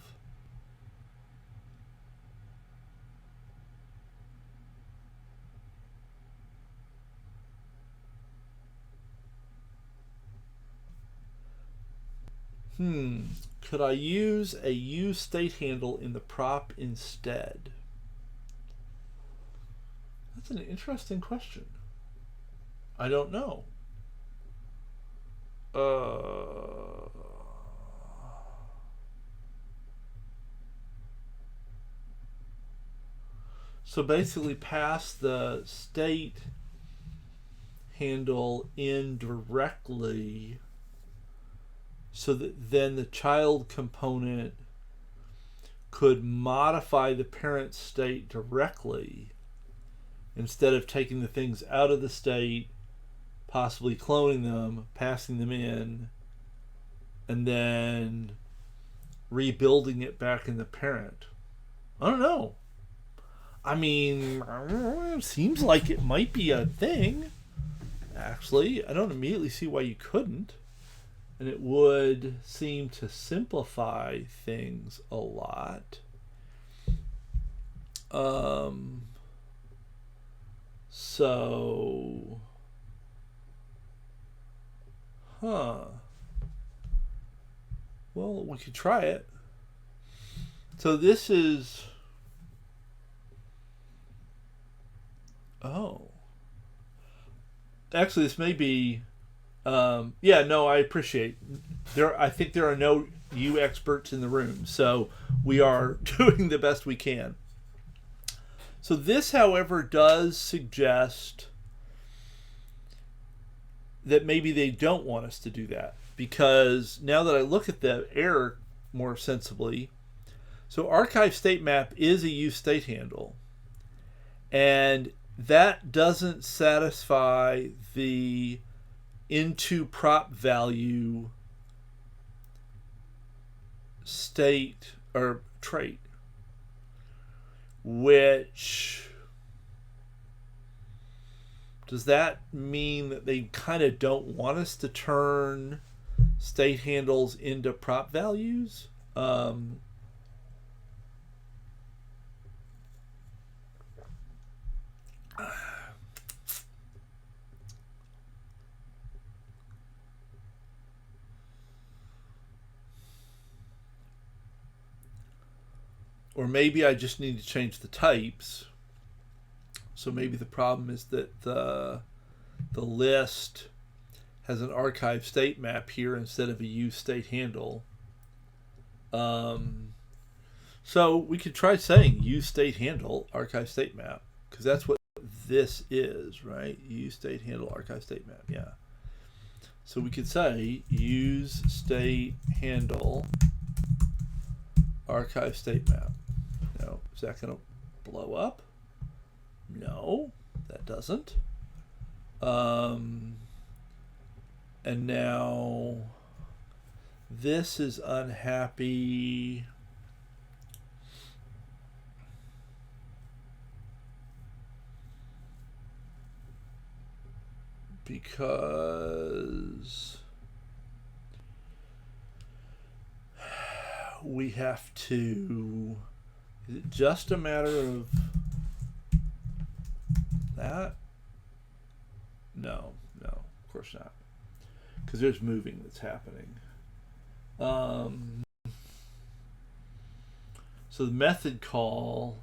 Could I use a UseStateHandle in the prop instead? That's an interesting question. I don't know. So basically pass the state handle in directly so that then the child component could modify the parent state directly instead of taking the things out of the state, possibly cloning them, passing them in, and then rebuilding it back in the parent. I don't know. I mean, it seems like it might be a thing. Actually, I don't immediately see why you couldn't. And it would seem to simplify things a lot. So, well, we could try it. So this is, oh, actually this may be, yeah, no, I appreciate there. I think there are no you experts in the room, so we are doing the best we can. So this, however, does suggest that maybe they don't want us to do that, because now that I look at the error more sensibly, so archive state map is a UseStateHandle, and that doesn't satisfy the into prop value state or trait. which, does that mean that they kind of don't want us to turn state handles into prop values? Or maybe I just need to change the types. So maybe the problem is that the list has an archive state map here instead of a UseStateHandle. So we could try saying UseStateHandle archive state map, because that's what this is, right? UseStateHandle archive state map, yeah. So we could say UseStateHandle archive state map. Now, is that going to blow up? No, that doesn't. And now this is unhappy because we have to, is it just a matter of that? No, of course not, because there's moving that's happening. So the method call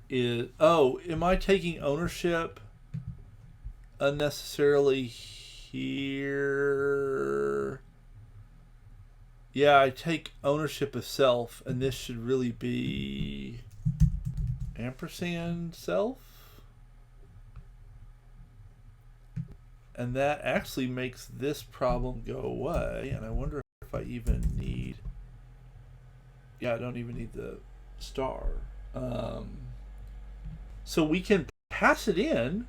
is, oh, am I taking ownership unnecessarily here? Yeah, I take ownership of self, and this should really be ampersand self. And that actually makes this problem go away. And I wonder if I even need, yeah, I don't even need the star. So we can pass it in.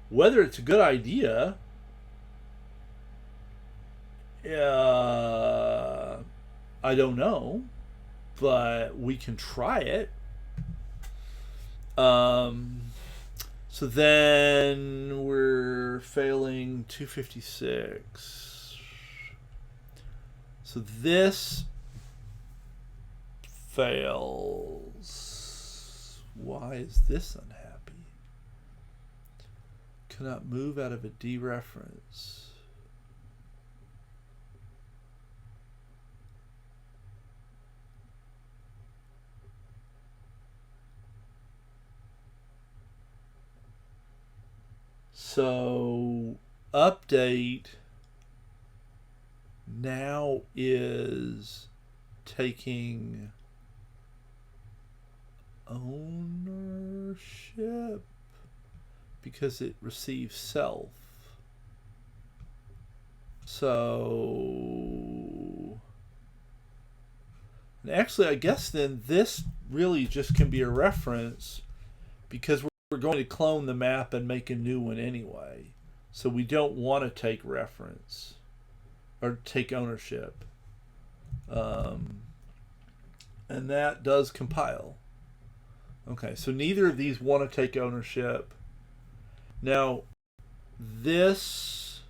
Whether it's a good idea, I don't know, but we can try it. So then we're failing 256. So this fails. Why is this unhappy? Cannot move out of a dereference. So update now is taking ownership because it receives self. So, and actually, I guess then this really just can be a reference because we're going to clone the map and make a new one anyway. So we don't want to take reference or take ownership. And that does compile. Okay, so neither of these want to take ownership. Now, this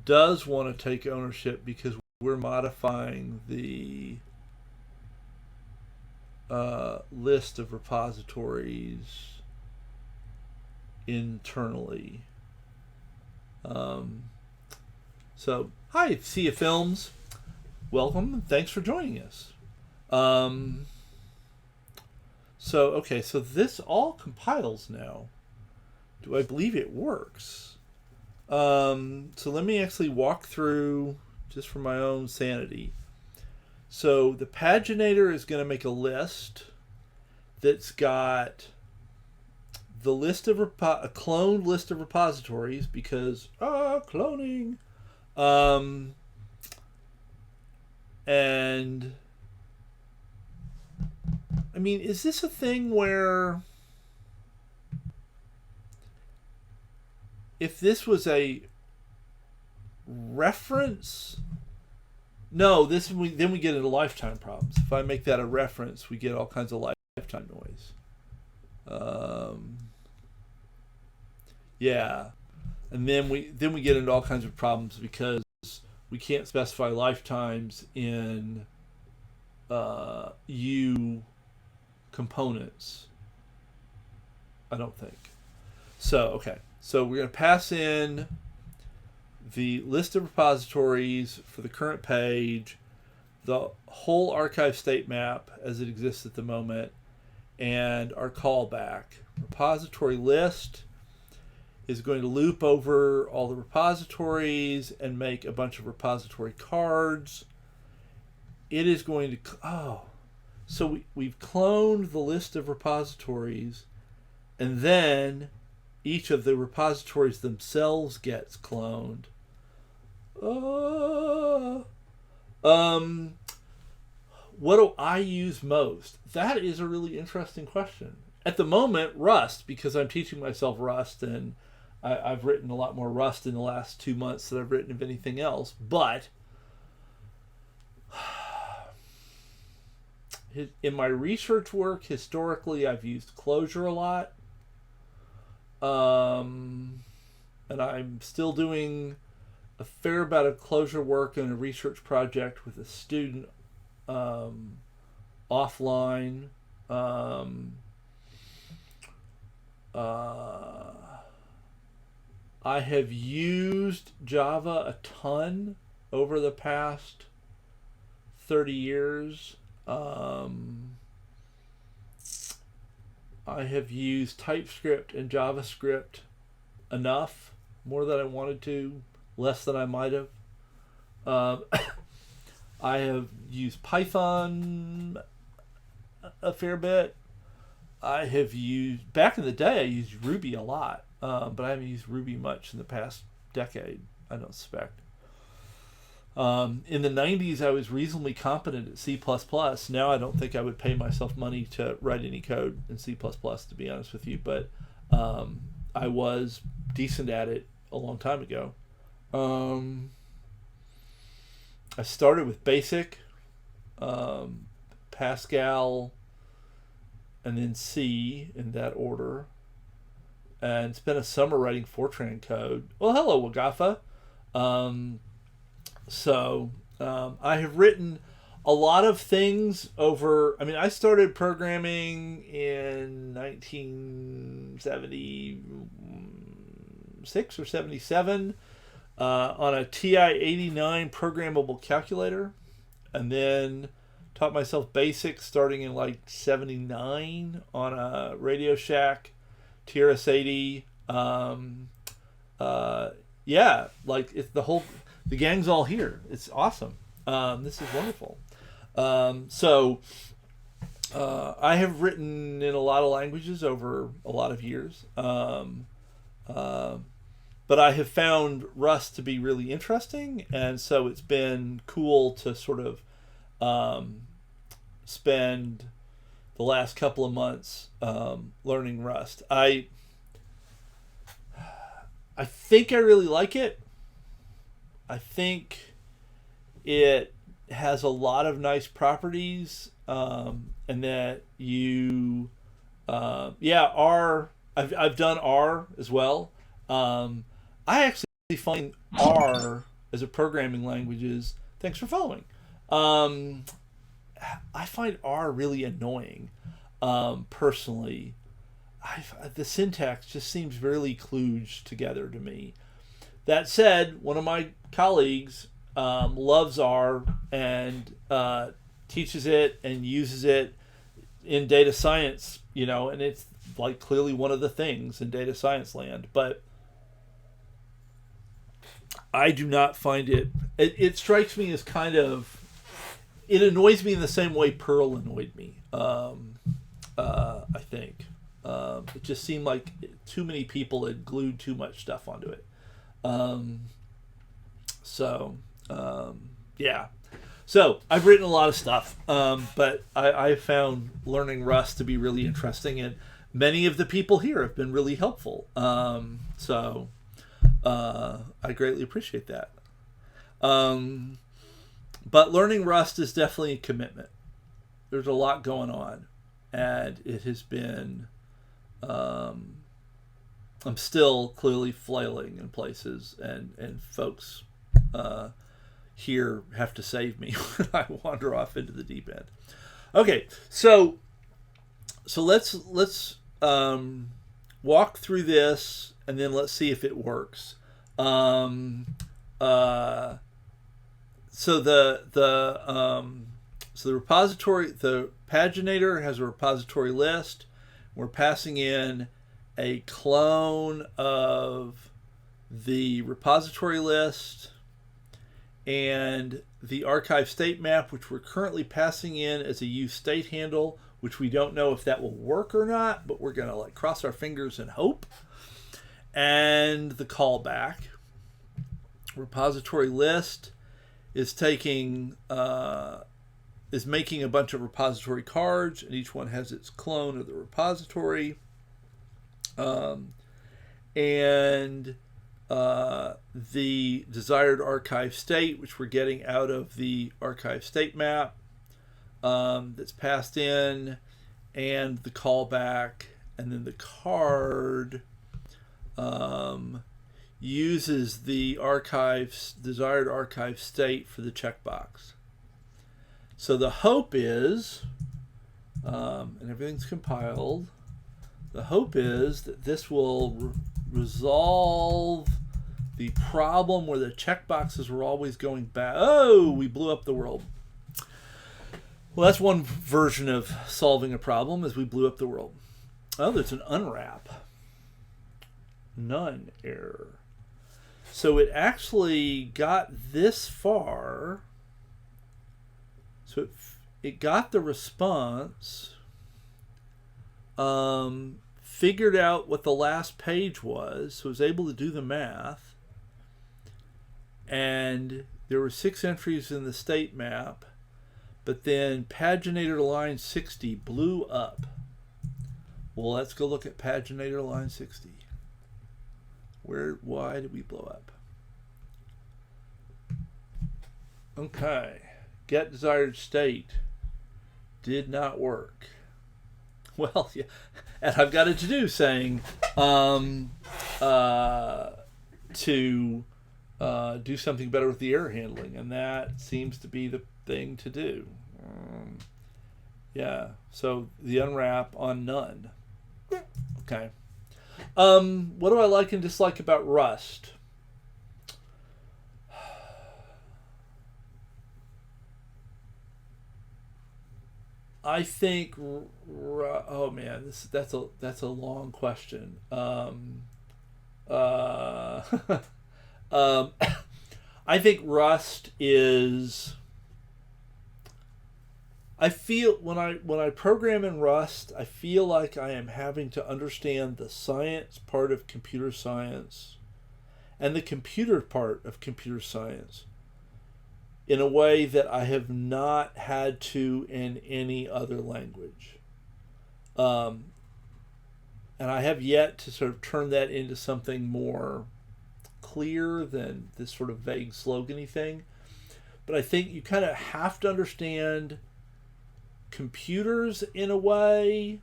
does want to take ownership because we're modifying the list of repositories internally. So, hi, Sea of Films. Welcome. Thanks for joining us. Okay, so this all compiles now. Do I believe it works? So let me actually walk through just for my own sanity. So the paginator is going to make a list that's got the list of a cloned list of repositories because cloning. And I mean, is this a thing where if this was a reference, No, then we get into lifetime problems. If I make that a reference, we get all kinds of lifetime noise. Um, yeah, and then we get into all kinds of problems because we can't specify lifetimes in Yew components. I don't think. So okay, so we're going to pass in the list of repositories for the current page, the whole archive state map as it exists at the moment, and our callback. Repository list is going to loop over all the repositories and make a bunch of repository cards. It is going to, so we've cloned the list of repositories, and then each of the repositories themselves gets cloned. What do I use most? That is a really interesting question. At the moment, Rust, because I'm teaching myself Rust, and I've written a lot more Rust in the last 2 months than I've written of anything else. But in my research work, historically, I've used Clojure a lot. And I'm still doing a fair amount of Clojure work in a research project with a student offline. I have used Java a ton over the past 30 years. I have used TypeScript and JavaScript enough, more than I wanted to, less than I might have. I have used Python a fair bit. I have used, back in the day, I used Ruby a lot, but I haven't used Ruby much in the past decade, I don't suspect. In the 90s, I was reasonably competent at C++. Now I don't think I would pay myself money to write any code in C++, to be honest with you, but I was decent at it a long time ago. I started with BASIC, Pascal, and then C in that order, and spent a summer writing Fortran code. Well, hello, Wagafa. I have written a lot of things over. I mean, I started programming in 1976 or 77 on a TI-89 programmable calculator, and then taught myself BASIC starting in like 79 on a Radio Shack TRS-80. Like it's the gang's all here. It's awesome. This is wonderful. I have written in a lot of languages over a lot of years. But I have found Rust to be really interesting, and so it's been cool to sort of spend the last couple of months learning Rust. I think I really like it. I think it has a lot of nice properties, and that you, R. I've done R as well. I actually find R as a programming language thanks for following. I find R really annoying, personally. The syntax just seems really kludged together to me. That said, one of my colleagues loves R and teaches it and uses it in data science, and it's like clearly one of the things in data science land. But I do not find it strikes me as kind of, it annoys me in the same way Perl annoyed me. I think it just seemed like too many people had glued too much stuff onto it. So I've written a lot of stuff, but I found learning Rust to be really interesting, and many of the people here have been really helpful. I greatly appreciate that. But learning Rust is definitely a commitment. There's a lot going on, and it has been. I'm still clearly flailing in places, and folks here have to save me when I wander off into the deep end. Okay, so let's walk through this, and then let's see if it works. So the repository, the paginator has a repository list. We're passing in a clone of the repository list and the archive state map, which we're currently passing in as a UseStateHandle, which we don't know if that will work or not, but we're gonna like cross our fingers and hope. And the callback. Repository list is taking is making a bunch of repository cards, and each one has its clone of the repository. And the desired archive state, which we're getting out of the archive state map, that's passed in, and the callback, and then the card uses the desired archive state for the checkbox. So the hope is, and everything's compiled, the hope is that this will resolve the problem where the checkboxes were always going back. Oh, we blew up the world. Well, that's one version of solving a problem, is we blew up the world. Oh, there's an unwrap. None error. So it actually got this far. So it got the response, figured out what the last page was, so it was able to do the math, and there were 6 entries in the state map, but then paginator line 60 blew up. Well, let's go look at paginator line 60. Why did we blow up? Okay. Get desired state did not work. Well, yeah, and I've got a to-do saying to do something better with the error handling, and that seems to be the thing to do. Yeah, so the unwrap on none. Okay. What do I like and dislike about Rust? I think, oh man, that's a long question. I think Rust is. I feel when I program in Rust, I feel like I am having to understand the science part of computer science and the computer part of computer science in a way that I have not had to in any other language. And I have yet to sort of turn that into something more clear than this sort of vague slogan-y thing. But I think you kind of have to understand computers in a way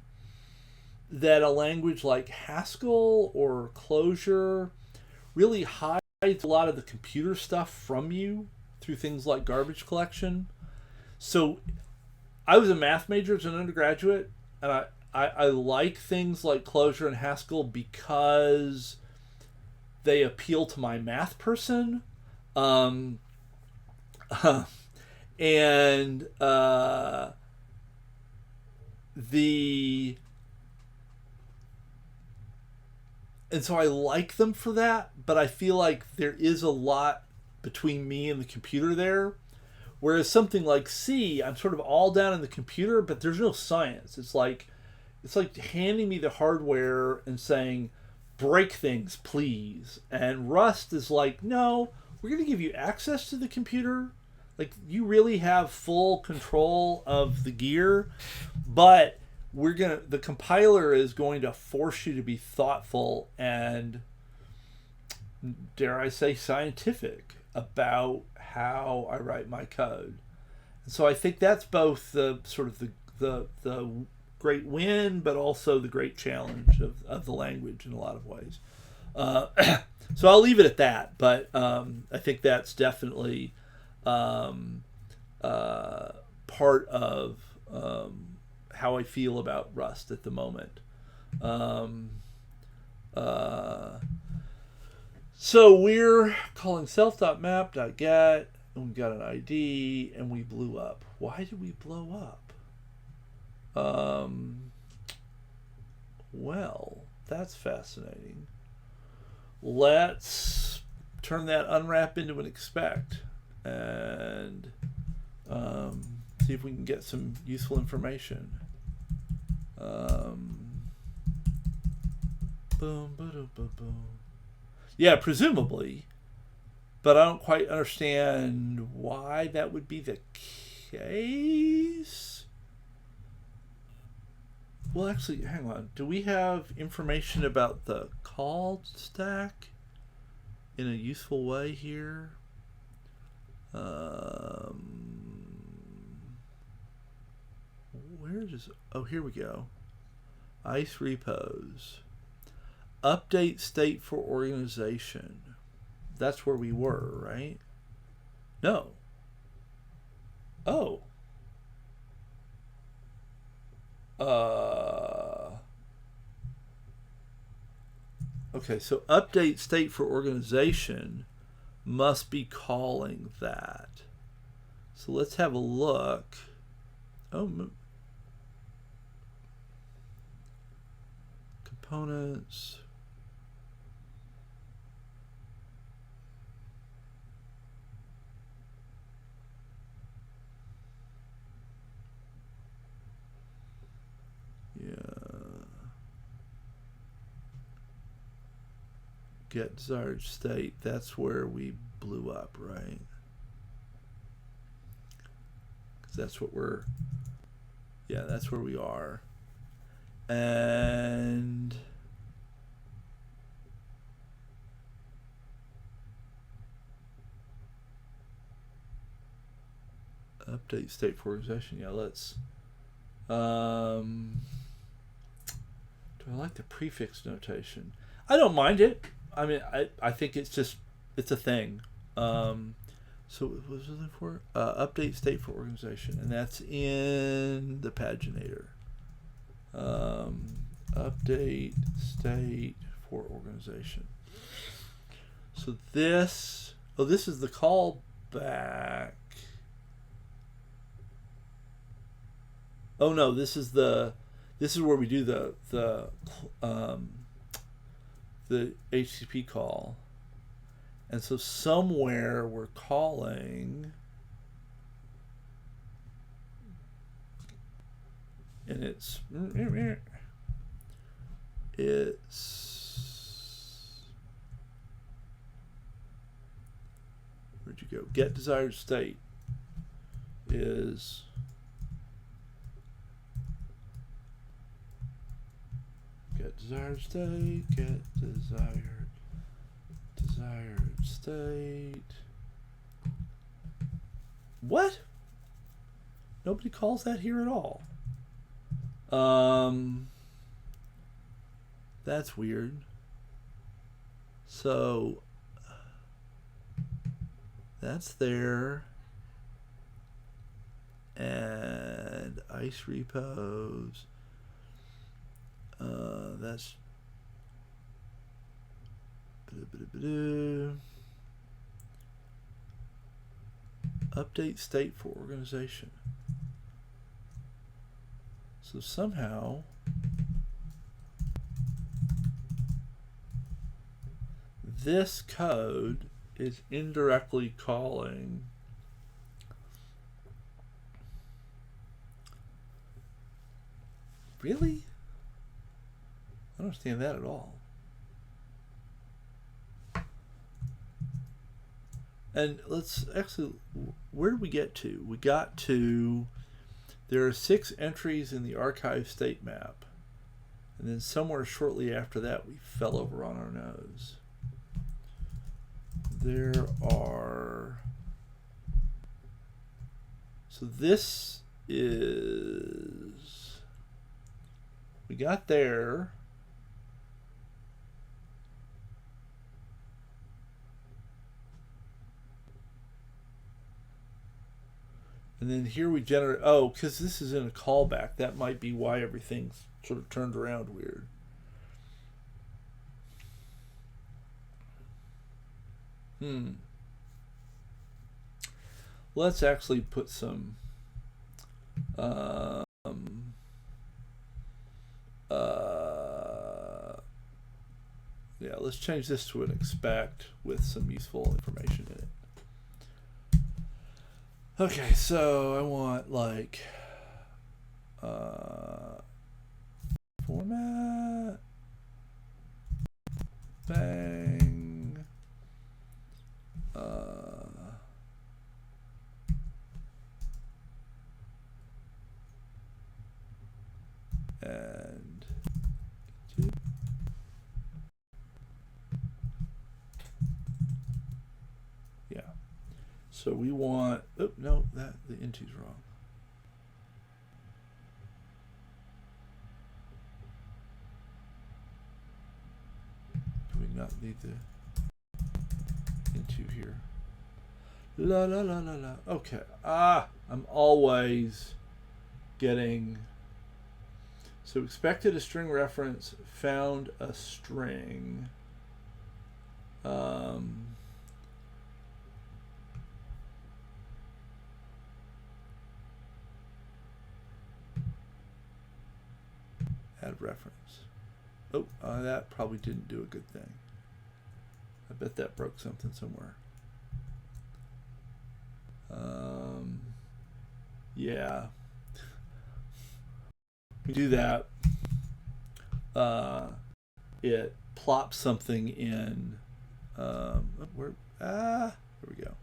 that a language like Haskell or Clojure really hides a lot of the computer stuff from you through things like garbage collection. So I was a math major as an undergraduate, and I like things like Clojure and Haskell because they appeal to my math person. And so I like them for that, but I feel like there is a lot between me and the computer there. Whereas something like C, I'm sort of all down in the computer, but there's no science. It's like handing me the hardware and saying, break things, please. And Rust is like, no, we're going to give you access to the computer. Like, you really have full control of the gear, but the compiler is going to force you to be thoughtful and, dare I say, scientific about how I write my code. And so I think that's both the sort of the great win, but also the great challenge of the language in a lot of ways. So I'll leave it at that, but I think that's definitely part of how I feel about Rust at the moment. So we're calling self.map.get, and we got an ID, and we blew up. Why did we blow up? Well, that's fascinating. Let's turn that unwrap into an expect and see if we can get some useful information. Boom, boom, boom, boom. Yeah, presumably, but I don't quite understand why that would be the case. Well, actually, hang on. Do we have information about the called stack in a useful way here? Where does... Oh, here we go. ice-repos. Update state for organization. That's where we were, right? No. Oh. Okay, so update state for organization must be calling that. So let's have a look. Oh, components. Yeah. Get desired state. That's where we blew up, right? Because that's what we're... Yeah, that's where we are. And... update state for organization. Yeah, let's... do I like the prefix notation? I don't mind it. I mean, I think it's a thing. So what was I looking for? Update state for organization, and that's in the paginator. Update state for organization. So this is the callback. Oh no, this is where we do the HTTP call. And so somewhere we're calling, and it's where'd you go? Get desired state is get desired state, get desired state. What? Nobody calls that here at all. That's weird. So that's there. And ice-repos. That's update state for organization. So somehow this code is indirectly calling really? I don't understand that at all. And let's actually, where did we get to? We got to, there are 6 entries in the archive state map. And then somewhere shortly after that, we fell over on our nose. There are So this is, we got there. And then here we generate, oh, because this is in a callback. That might be why everything's sort of turned around weird. Let's actually put some yeah, let's change this to an expect with some useful information in it. Okay, so I want like format bang and yeah. So we want, oh no, that the into's wrong. Do we not need the into here? La la la la la. Okay. I'm always getting. So expected a string reference, found a string. Add reference. Oh, that probably didn't do a good thing. I bet that broke something somewhere. Yeah. We do that. It plops something in. There we go.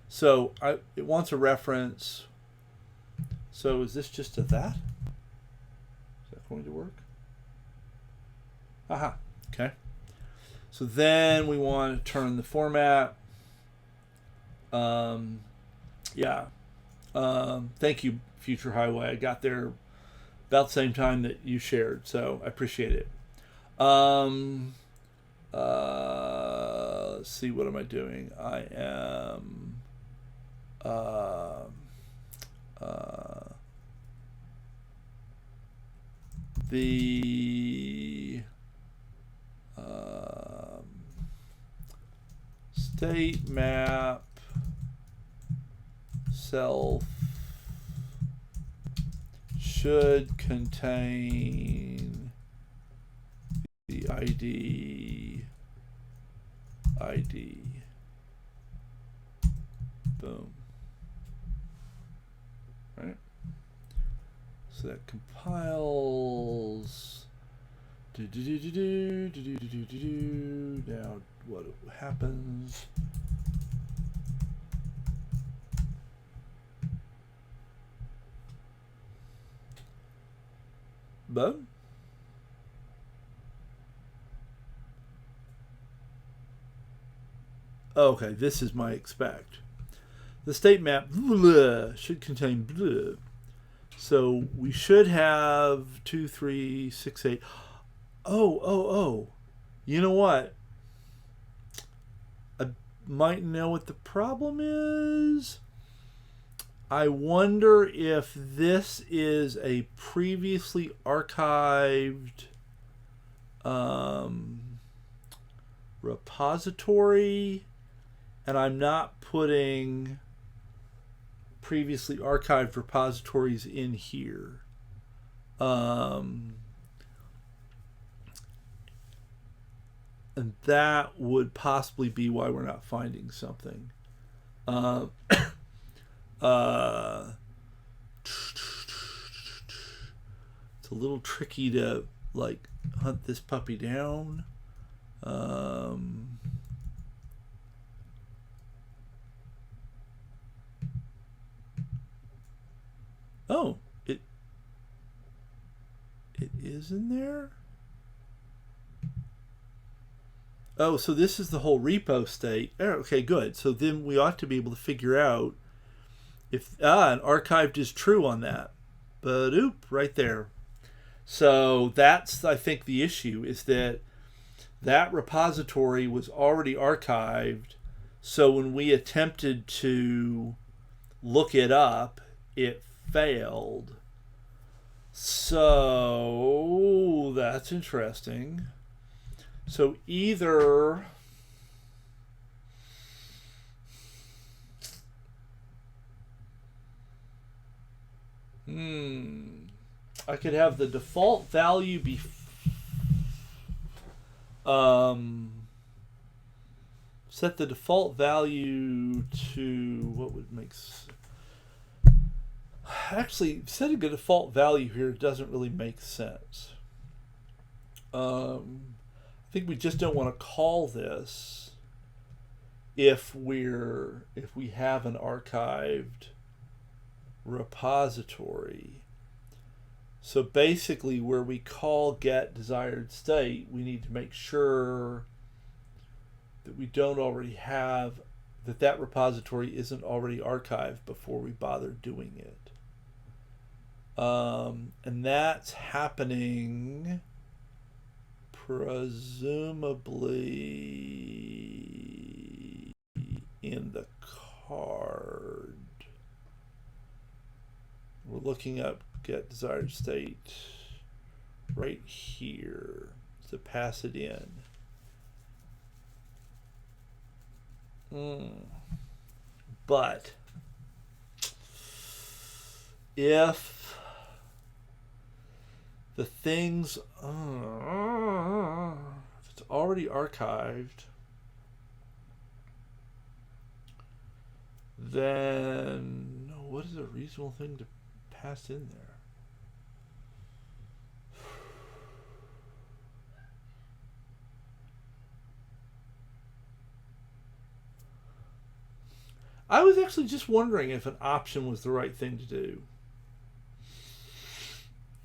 So it wants a reference. So is this just a that? Is that going to work? Aha. Okay. So then we want to turn the format. Yeah. Thank you, Future Highway. I got there about the same time that you shared, so I appreciate it. Let's see, what am I doing? I am the state map self should contain the ID. Boom. Right? So that compiles. Now what happens? Boom. Okay, this is my expect. The state map should contain blah. So we should have 2, 3, 6, 8. Oh. You know what? I might know what the problem is. I wonder if this is a previously archived repository, and I'm not putting previously archived repositories in here. And that would possibly be why we're not finding something. It's a little tricky to like hunt this puppy down. Oh, it is in there. Oh, so this is the whole repo state. Okay, good. So then we ought to be able to figure out If and archived is true on that, but oop, right there. So that's, I think, the issue is that that repository was already archived. So when we attempted to look it up, it failed. So that's interesting. So either I could have the default value be set the default value to what would make actually setting a default value here doesn't really make sense. I think we just don't want to call this if we have an archived repository. So basically where we call get desired state, we need to make sure that we don't already have, that repository isn't already archived before we bother doing it. And that's happening presumably in the card. We're looking up get desired state right here to pass it in. But if the things, if it's already archived, then what is a reasonable thing to pass in there? I was actually just wondering if an option was the right thing to do.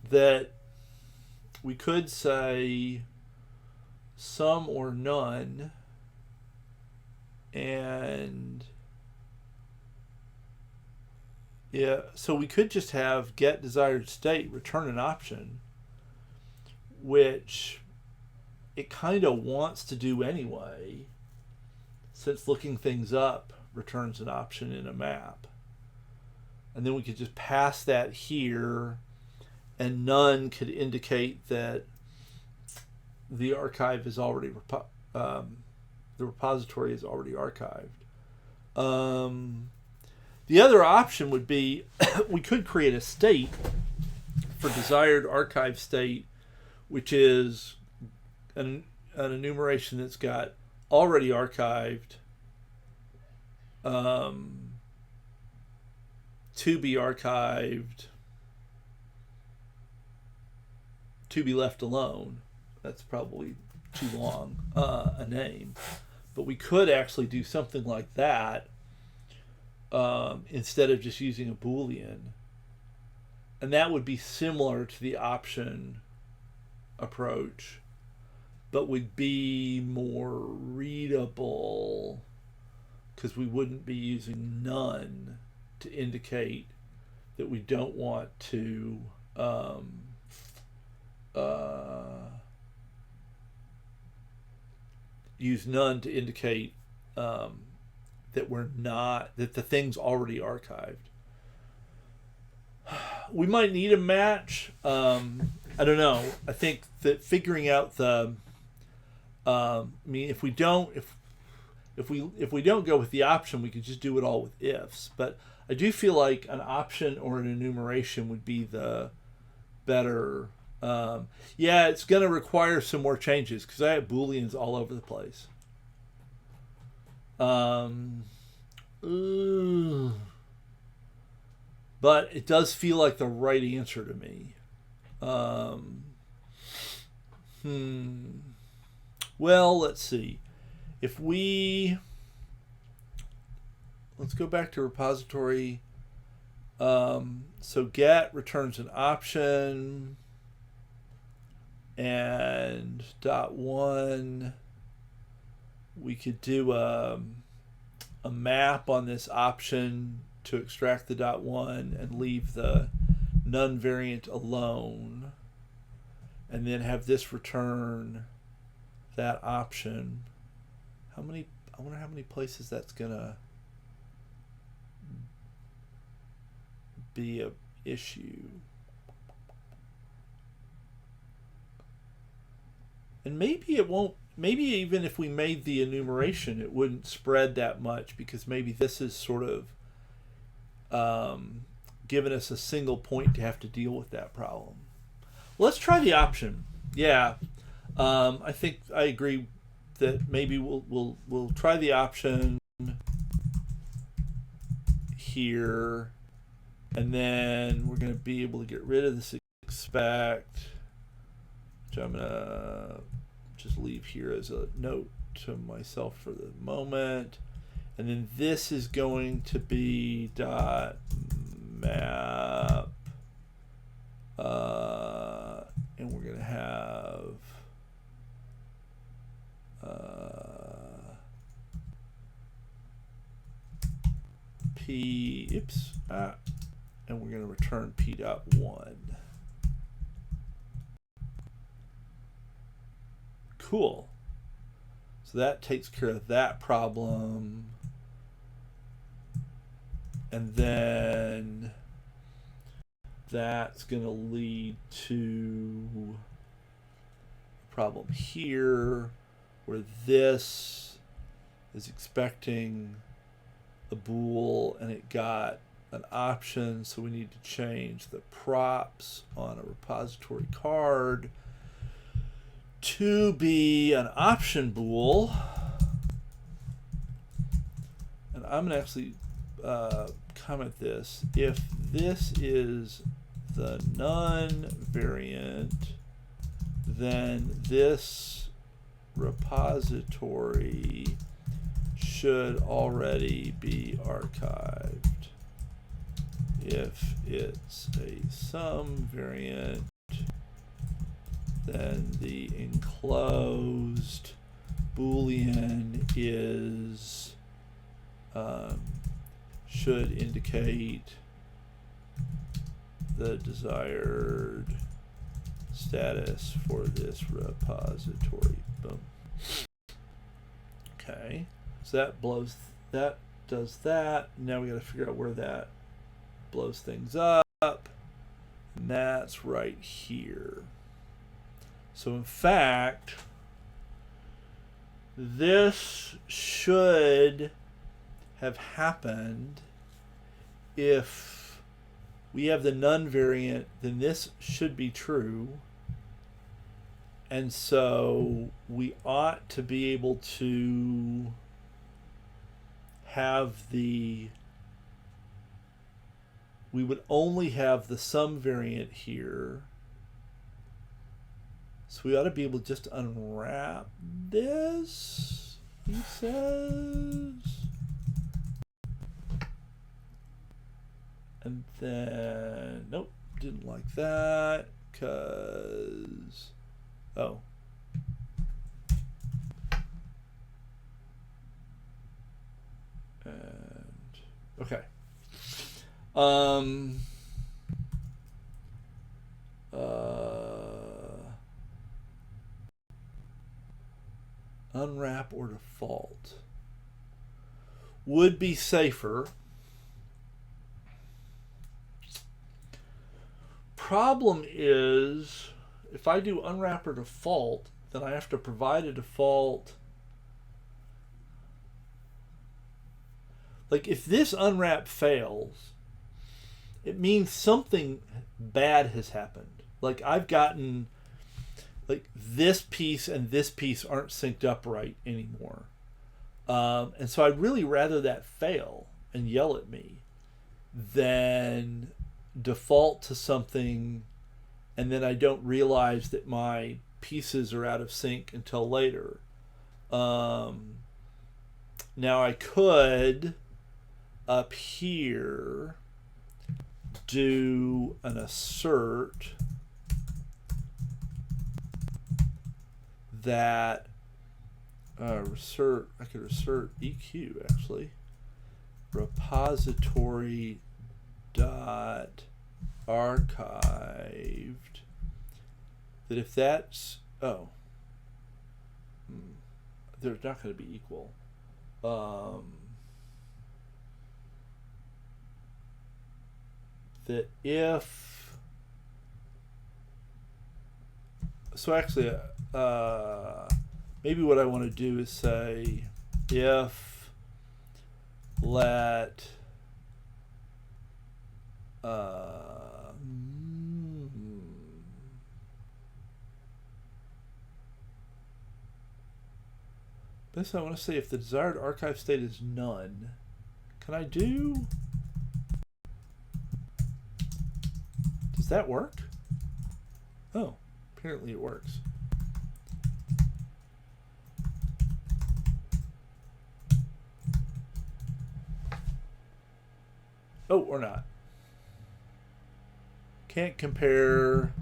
That we could say some or none, and yeah, so we could just have get desired state return an option, which it kind of wants to do anyway, since looking things up returns an option in a map. And then we could just pass that here, and none could indicate that the archive is already the repository is already archived. The other option would be we could create a state for desired archive state, which is an enumeration that's got already archived, to be archived, to be left alone. That's probably too long a name, but we could actually do something like that instead of just using a Boolean, and that would be similar to the option approach, but would be more readable because we wouldn't be using none to indicate that we don't want to use none to indicate that we're not, that the thing's already archived. We might need a match. I don't know. I think that figuring out the I mean, if we don't go with the option, we could just do it all with ifs. But I do feel like an option or an enumeration would be the better. Yeah, it's going to require some more changes because I have Booleans all over the place. But it does feel like the right answer to me. Well, let's see. If let's go back to repository. So get returns an option, and .1, we could do a map on this option to extract the dot one and leave the none variant alone, and then have this return that option. I wonder how many places that's gonna be a issue. And maybe it won't, maybe even if we made the enumeration, it wouldn't spread that much, because maybe this is sort of given us a single point to have to deal with that problem. Let's try the option. Yeah, I think I agree that maybe we'll try the option here, and then we're going to be able to get rid of this expect, which I'm going to just leave here as a note to myself for the moment. And then this is going to be dot map, and we're going to have and we're going to return p dot one. Cool. So that takes care of that problem. And then that's going to lead to a problem here where this is expecting a bool and it got an option, so we need to change the props on a repository card to be an option bool. And I'm going to actually comment this. If this is the none variant, then this repository should already be archived. If it's a sum variant, then the enclosed Boolean is should indicate the desired status for this repository. Boom. Okay, so that does that. Now we got to figure out where that blows things up, and that's right here. So in fact, this should have happened if we have the none variant, then this should be true. And so we ought to be able to have we would only have the sum variant here. So we ought to be able to just unwrap this, he says. And then, nope, didn't like that, because, oh. And, okay. Unwrap or default would be safer. Problem is, if I do unwrap or default, then I have to provide a default. Like if this unwrap fails, it means something bad has happened. Like I've gotten, like this piece and this piece aren't synced up right anymore. And so I'd really rather that fail and yell at me than default to something and then I don't realize that my pieces are out of sync until later. Now I could up here do an assert that I could assert EQ actually, repository dot archived, that if that's, they're not going to be equal. That if, so actually, maybe what I want to do is say if let basically I want to say if the desired archive state is none. Can I do? Does that work? Oh, apparently it works. Oh, or not. Can't compare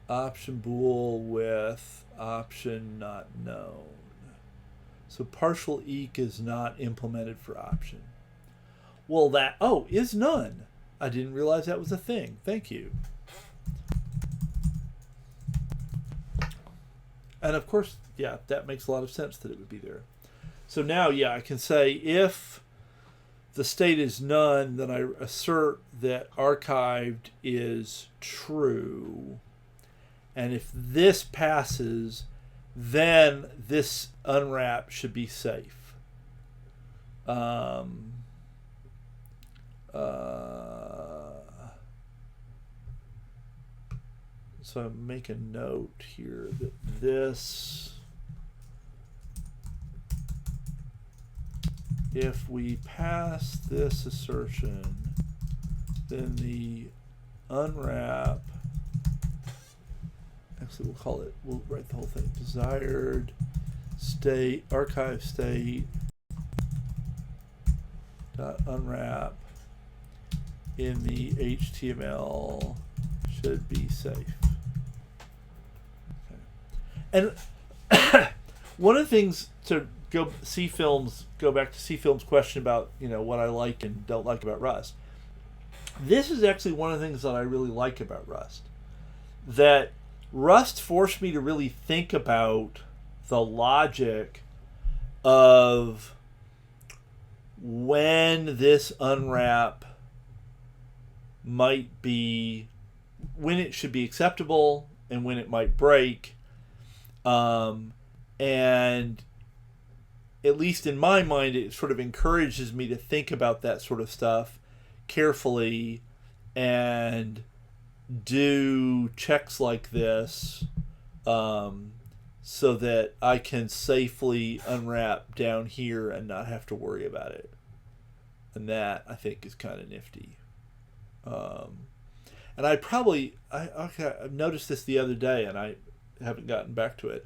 option bool with option not known. So partial eq is not implemented for option. Well, that, is none. I didn't realize that was a thing. Thank you. And of course, yeah, that makes a lot of sense that it would be there. So now, yeah, I can say if the state is none, then I assert that archived is true. And if this passes, then this unwrap should be safe. So I make a note here that this, if we pass this assertion, then the unwrap, actually we'll write the whole thing, desired state, archive state dot unwrap in the HTML should be safe. Okay. And one of the things to go back to C Film's question about, what I like and don't like about Rust. This is actually one of the things that I really like about Rust. That Rust forced me to really think about the logic of when this unwrap might be, when it should be acceptable and when it might break. And at least in my mind, it sort of encourages me to think about that sort of stuff carefully and do checks like this so that I can safely unwrap down here and not have to worry about it. And that, I think, is kind of nifty. And I've noticed this the other day, and I haven't gotten back to it.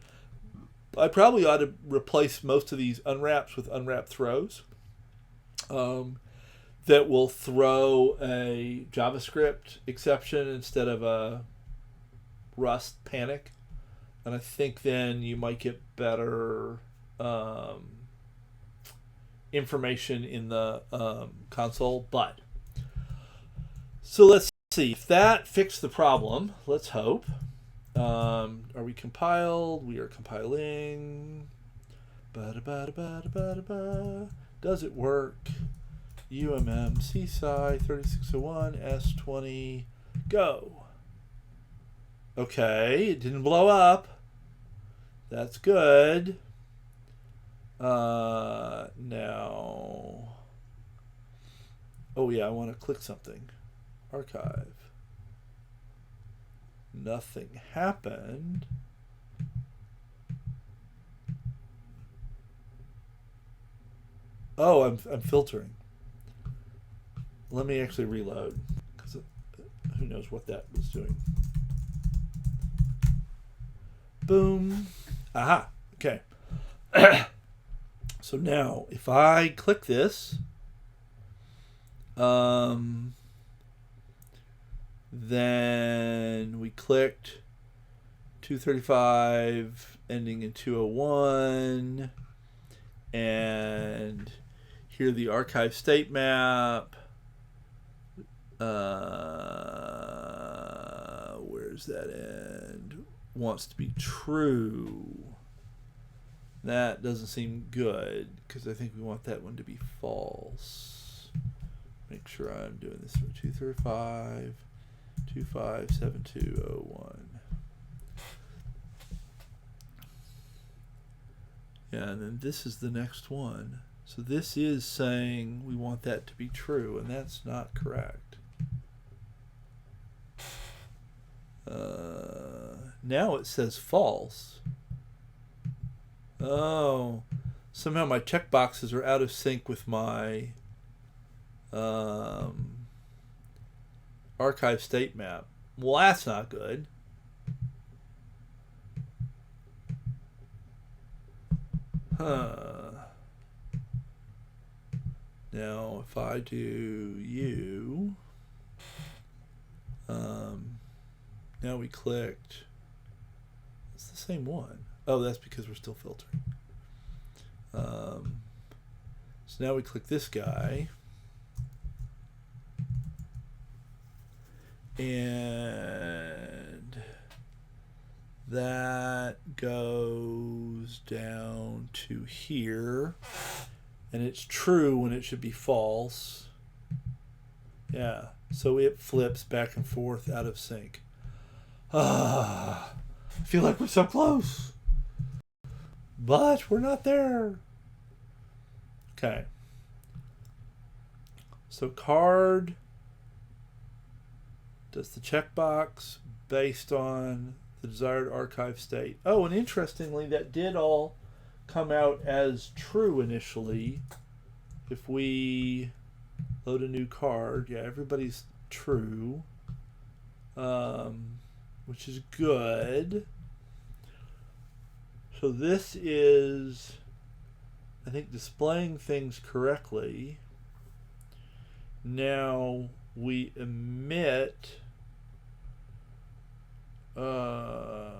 I probably ought to replace most of these unwraps with unwrap throws that will throw a JavaScript exception instead of a Rust panic. And I think then you might get better information in the console. But so let's see if that fixed the problem. Let's hope. Are we compiled? We are compiling. Does it work? CSI 3601 S20 go. Okay, it didn't blow up. That's good. Now, oh yeah, I want to click something. Archive. Nothing happened. Oh, I'm filtering. Let me actually reload, because who knows what that was doing. Boom. Aha. Okay. So now, if I click this, then we clicked 235 ending in 201, and here the archive state map. Where's that end? Wants to be true. That doesn't seem good because I think we want that one to be false. Make sure I'm doing this for 235 257201. Yeah, and then this is the next one. So this is saying we want that to be true, and that's not correct. Now it says false. Oh, somehow my checkboxes are out of sync with my archive state map. Well, that's not good. Now, if I do Yew, now we clicked. It's the same one. Oh, that's because we're still filtering. So now we click this guy. And that goes down to here. And it's true when it should be false. Yeah, so it flips back and forth out of sync. I feel like we're so close. But we're not there. Okay. So card does the checkbox based on the desired archive state. Oh, and interestingly, that did all come out as true initially. If we load a new card, yeah, everybody's true, which is good. So this is, I think, displaying things correctly. Now we emit the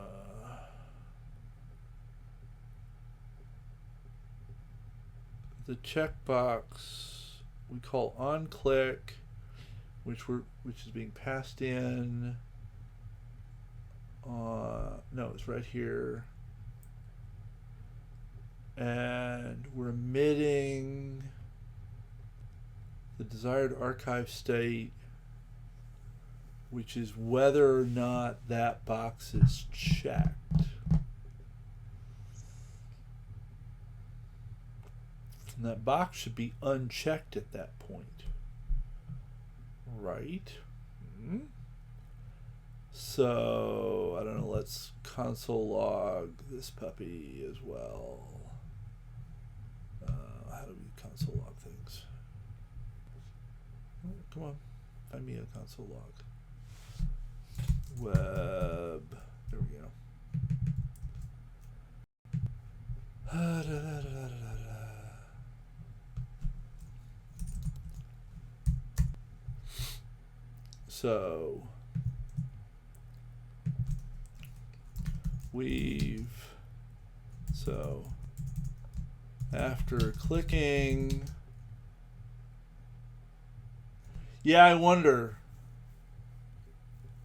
checkbox we call onClick, which is being passed in. No, it's right here, and we're emitting the desired archive state, which is whether or not that box is checked. And that box should be unchecked at that point. Right? So, I don't know, let's console log this puppy as well. How do we console log things? Oh, come on, find me a console log. Web, there we go. So after clicking, yeah, I wonder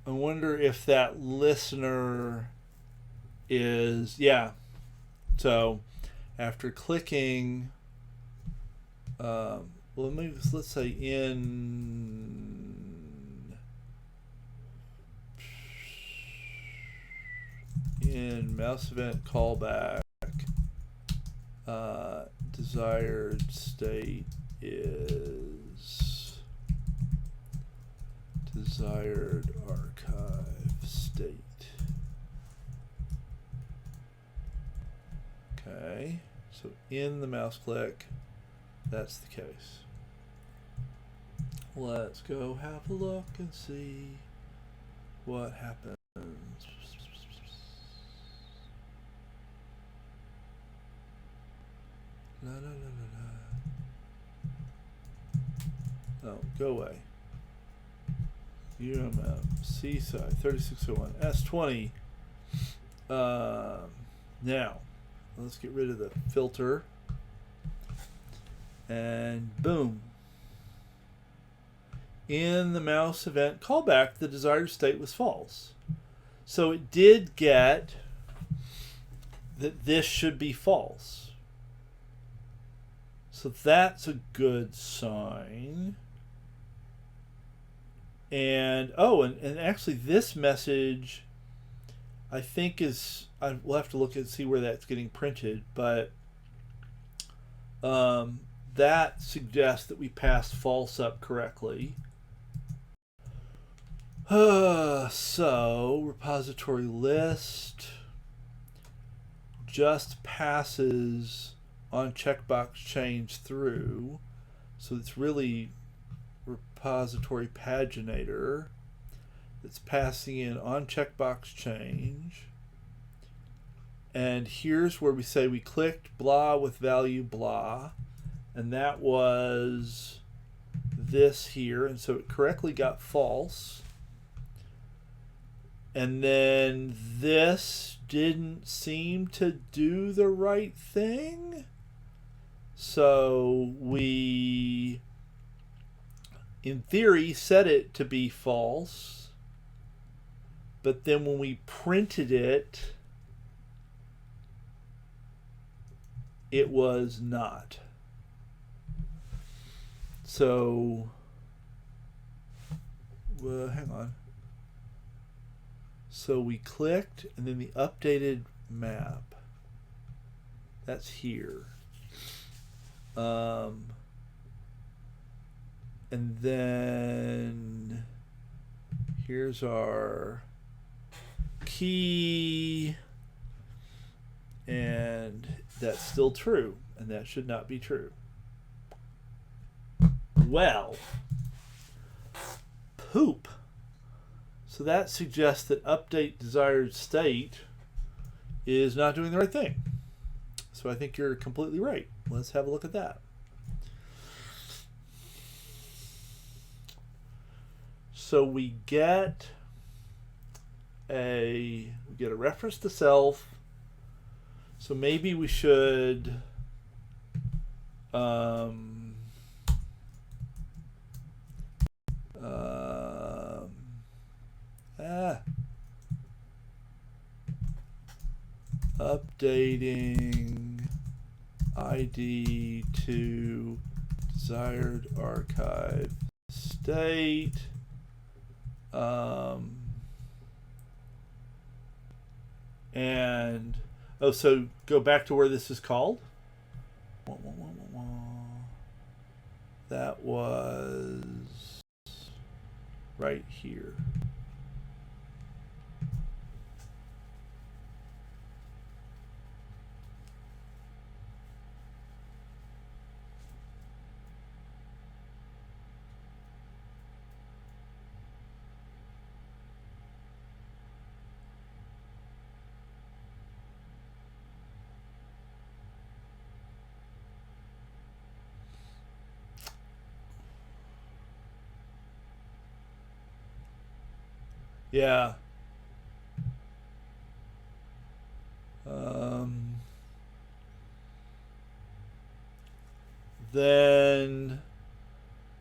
if that listener is, yeah. So after clicking, let's say in mouse event callback, desired state is desired archive state. Okay, so in the mouse click, that's the case. Let's go have a look and see what happens. La, la, la, la, la. Oh, go away. C side 3601 S20. Now let's get rid of the filter, And boom. In the mouse event callback, the desired state was false. So it did get that this should be false. So that's a good sign. And and actually this message I think we'll have to look and see where that's getting printed, but that suggests that we passed false up correctly. So repository list just passes on checkbox change through, so it's really repository paginator that's passing in on checkbox change. And here's where we say we clicked blah with value blah, and that was this here, and so it correctly got false. And then this didn't seem to do the right thing, so we in theory set it to be false, but then when we printed it, it was not. So hang on. So we clicked, and then the updated map, that's here. And then here's our key, and that's still true, and that should not be true. Well, poop. So that suggests that update desired state is not doing the right thing. So I think you're completely right. Let's have a look at that. So we get a reference to self. So maybe we should updating ID to desired archive state. And so go back to where this is called. That was right here. Yeah. Then,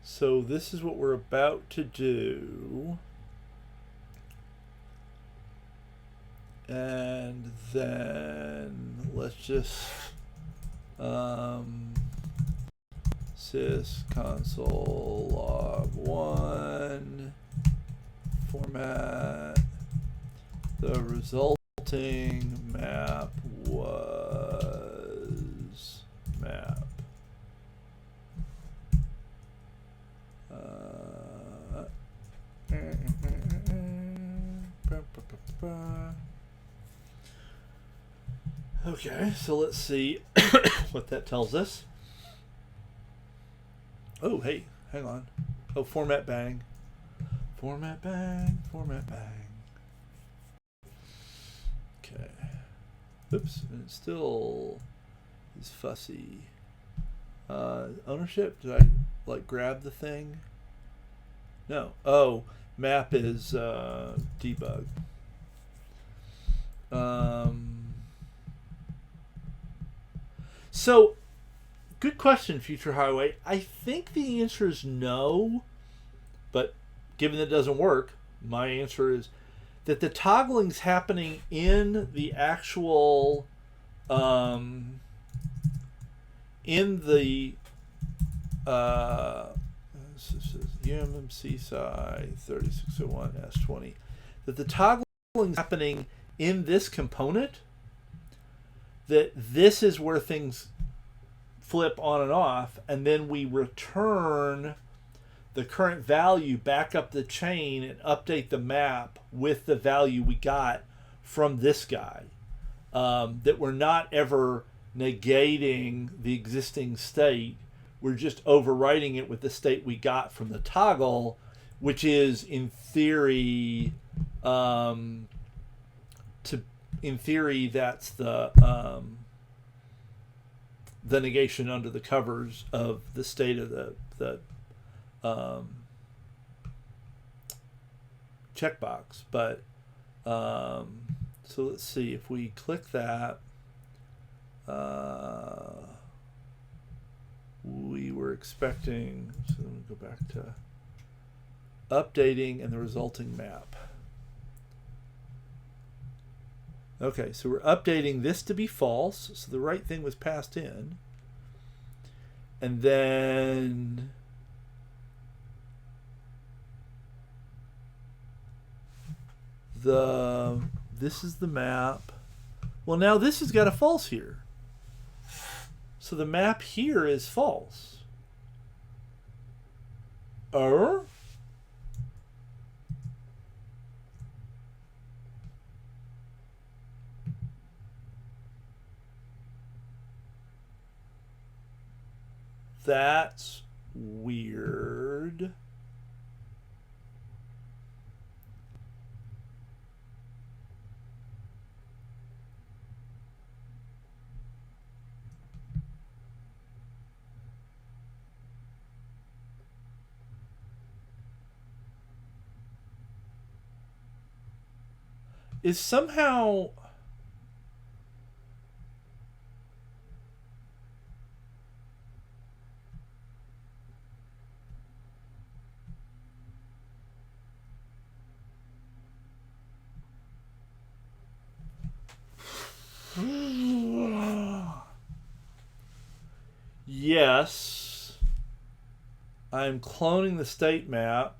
so this is what we're about to do. And then let's just sys console log 1 format. The resulting map was map. Okay, so let's see what that tells us. Oh, hey, hang on. Oh, format bang. Format bang, format bang. Okay. Oops, and it still is fussy. Ownership, did I grab the thing? No. Oh, map is debug. So Good question, Future Highway. I think the answer is no, but given that it doesn't work, my answer is that the toggling's happening in the actual in the this is UMMC SI 3601 S20, that the toggling's happening in this component, that this is where things flip on and off, and then we return the current value back up the chain and update the map with the value we got from this guy. That we're not ever negating the existing state. We're just overwriting it with the state we got from the toggle, which is in theory, in theory that's the negation under the covers of the state of the checkbox. But so let's see if we click that. We were expecting, so let me go back to updating and the resulting map. Okay, so we're updating this to be false, so the right thing was passed in. And then this is the map. Well, now this has got a false here. So the map here is false. That's weird. Is somehow yes, I'm cloning the state map.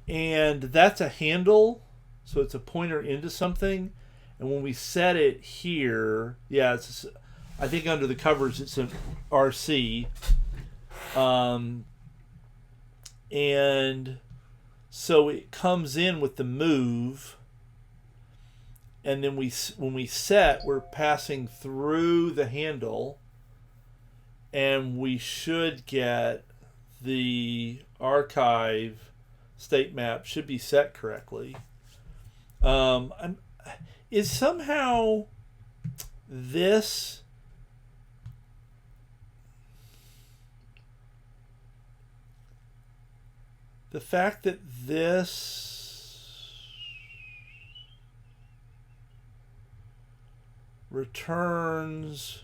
And that's a handle, so it's a pointer into something. And when we set it here, yeah, it's, I think under the covers it's an RC. And so it comes in with the move, and then when we set, we're passing through the handle, and we should get the archive state map should be set correctly. Is somehow this the fact that this returns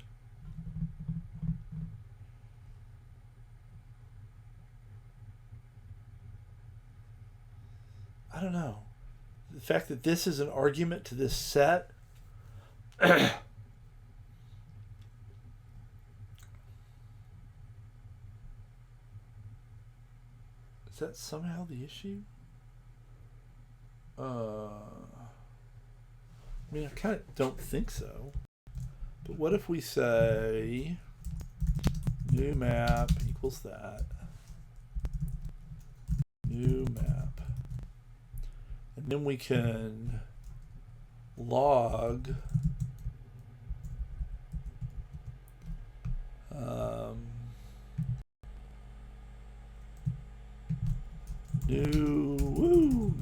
I don't know. The fact that this is an argument to this set. Is that somehow the issue? I mean, I kind of don't think so. But what if we say new map equals that? New map. And then we can log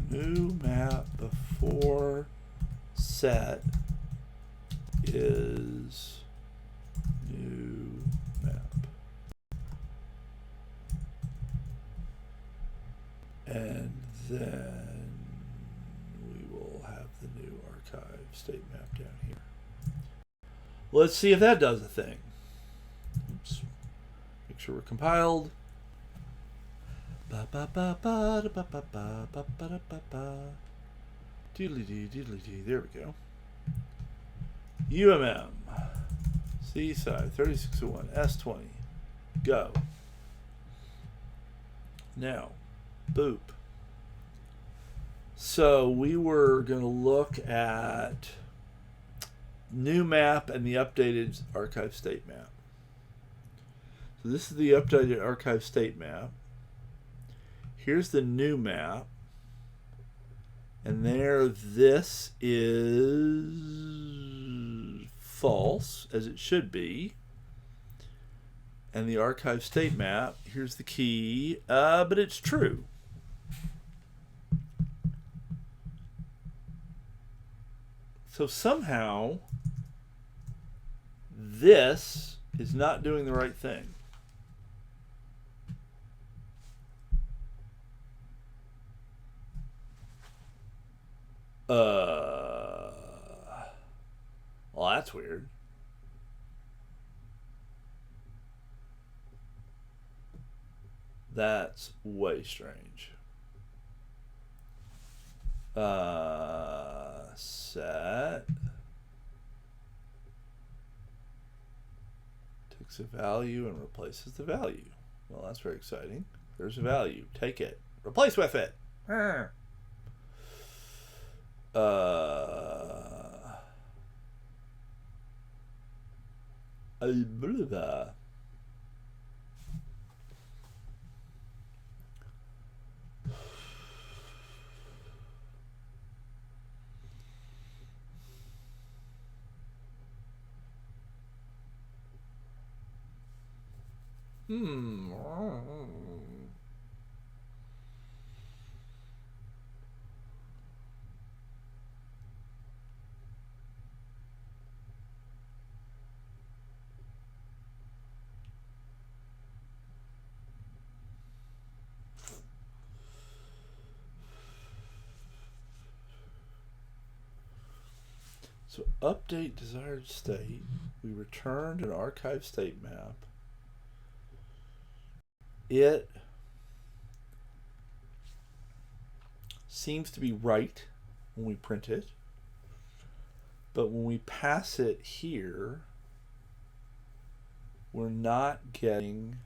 new map before set is new map. And then we will have the new state map down here. Let's see if that does a thing. Oops. Make sure we're compiled. Ba ba ba ba da ba ba ba ba ba da ba ba. Doodly dee doodly dee. There we go. UMM. Seaside 3601 S20. Go. Now, boop. So we were going to look at new map and the updated archive state map. So this is the updated archive state map. Here's the new map. And there, this is false, as it should be. And the archive state map, here's the key, but it's true. So somehow, this is not doing the right thing. Well, that's weird. That's way strange. Set takes a value and replaces the value. Well, that's very exciting. There's a value. Take it. Replace with it. Blah. So update desired state. We returned an archive state map. It seems to be right when we print it, but when we pass it here, we're not getting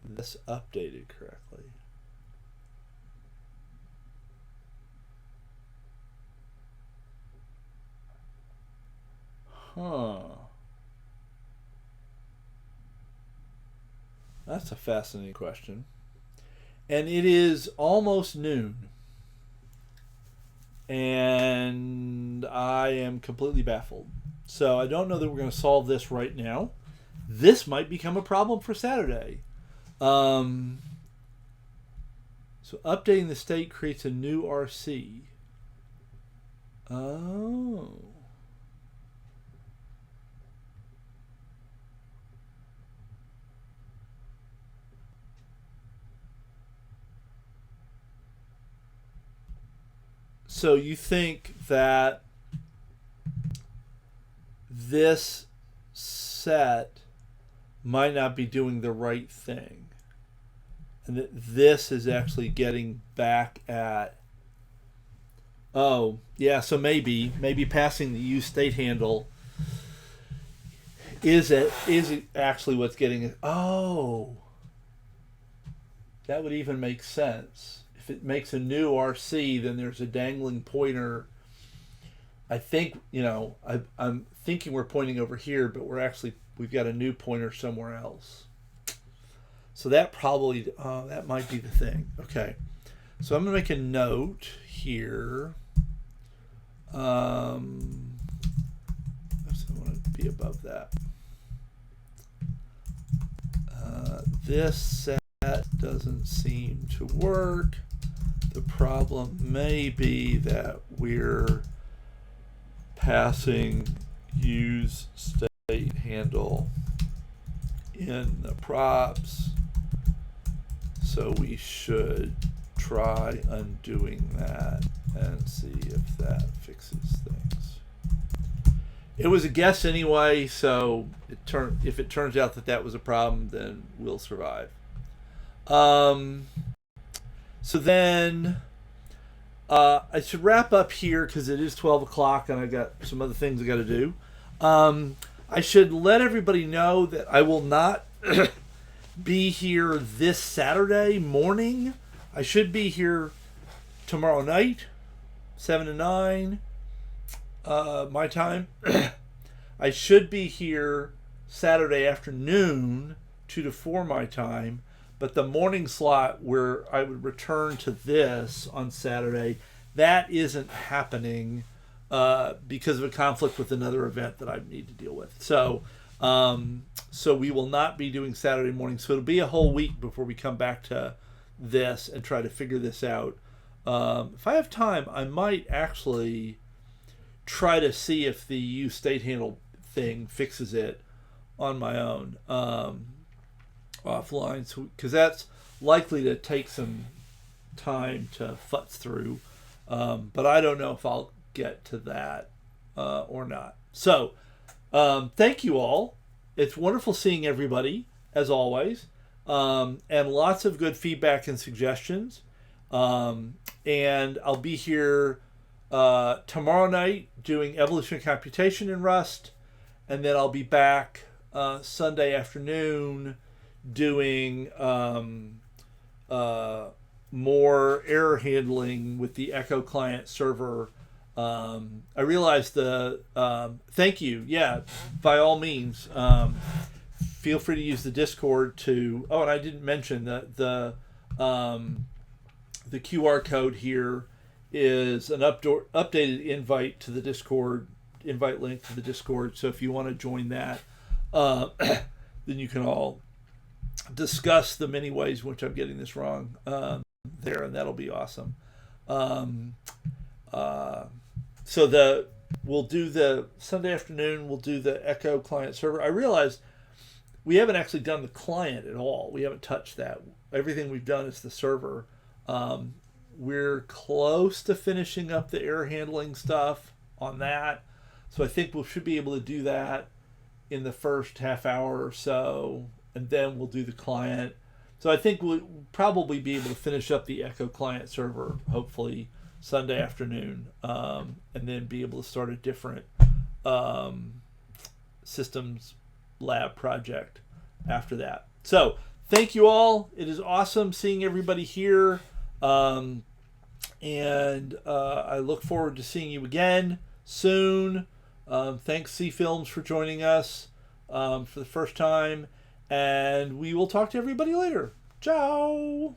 this updated correctly. That's a fascinating question. And it is almost noon. And I am completely baffled. So I don't know that we're going to solve this right now. This might become a problem for Saturday. So updating the state creates a new RC. Oh. So you think that this set might not be doing the right thing, and that this is actually getting back at, oh yeah, so maybe passing the UseStateHandle is it actually what's getting it. Oh, that would even make sense. If it makes a new RC, then there's a dangling pointer. I think, I'm thinking we're pointing over here, but we've got a new pointer somewhere else. So that probably, that might be the thing. Okay. So I'm going to make a note here. I want to be above that. This set doesn't seem to work. The problem may be that we're passing UseStateHandle in the props, so we should try undoing that and see if that fixes things. It was a guess anyway, so if it turns out that was a problem, then we'll survive. So then I should wrap up here because it is 12 o'clock and I got some other things I got to do. I should let everybody know that I will not be here this Saturday morning. I should be here tomorrow night, 7 to 9, my time. I should be here Saturday afternoon, 2 to 4 my time. But the morning slot where I would return to this on Saturday, that isn't happening because of a conflict with another event that I need to deal with. So we will not be doing Saturday morning. So it'll be a whole week before we come back to this and try to figure this out. If I have time, I might actually try to see if the UseStateHandle thing fixes it on my own. Offline, because that's likely to take some time to futz through, but I don't know if I'll get to that or not. So thank you all. It's wonderful seeing everybody as always, and lots of good feedback and suggestions, and I'll be here tomorrow night doing evolutionary computation in Rust, and then I'll be back Sunday afternoon doing more error handling with the Echo client server. I realized thank you. Yeah, by all means, feel free to use the Discord to. Oh, and I didn't mention that the QR code here is an updated invite to the Discord, invite link to the Discord. So if you want to join that, then you can all discuss the many ways in which I'm getting this wrong there, and that'll be awesome. So we'll do the Sunday afternoon, we'll do the Echo client server. I realized we haven't actually done the client at all. We haven't touched that. Everything we've done is the server. We're close to finishing up the error handling stuff on that. So I think we should be able to do that in the first half hour or so, and then we'll do the client. So I think we'll probably be able to finish up the Echo client server, hopefully Sunday afternoon, and then be able to start a different systems lab project after that. So thank you all. It is awesome seeing everybody here. And I look forward to seeing you again soon. Thanks, C Films, for joining us for the first time. And we will talk to everybody later. Ciao.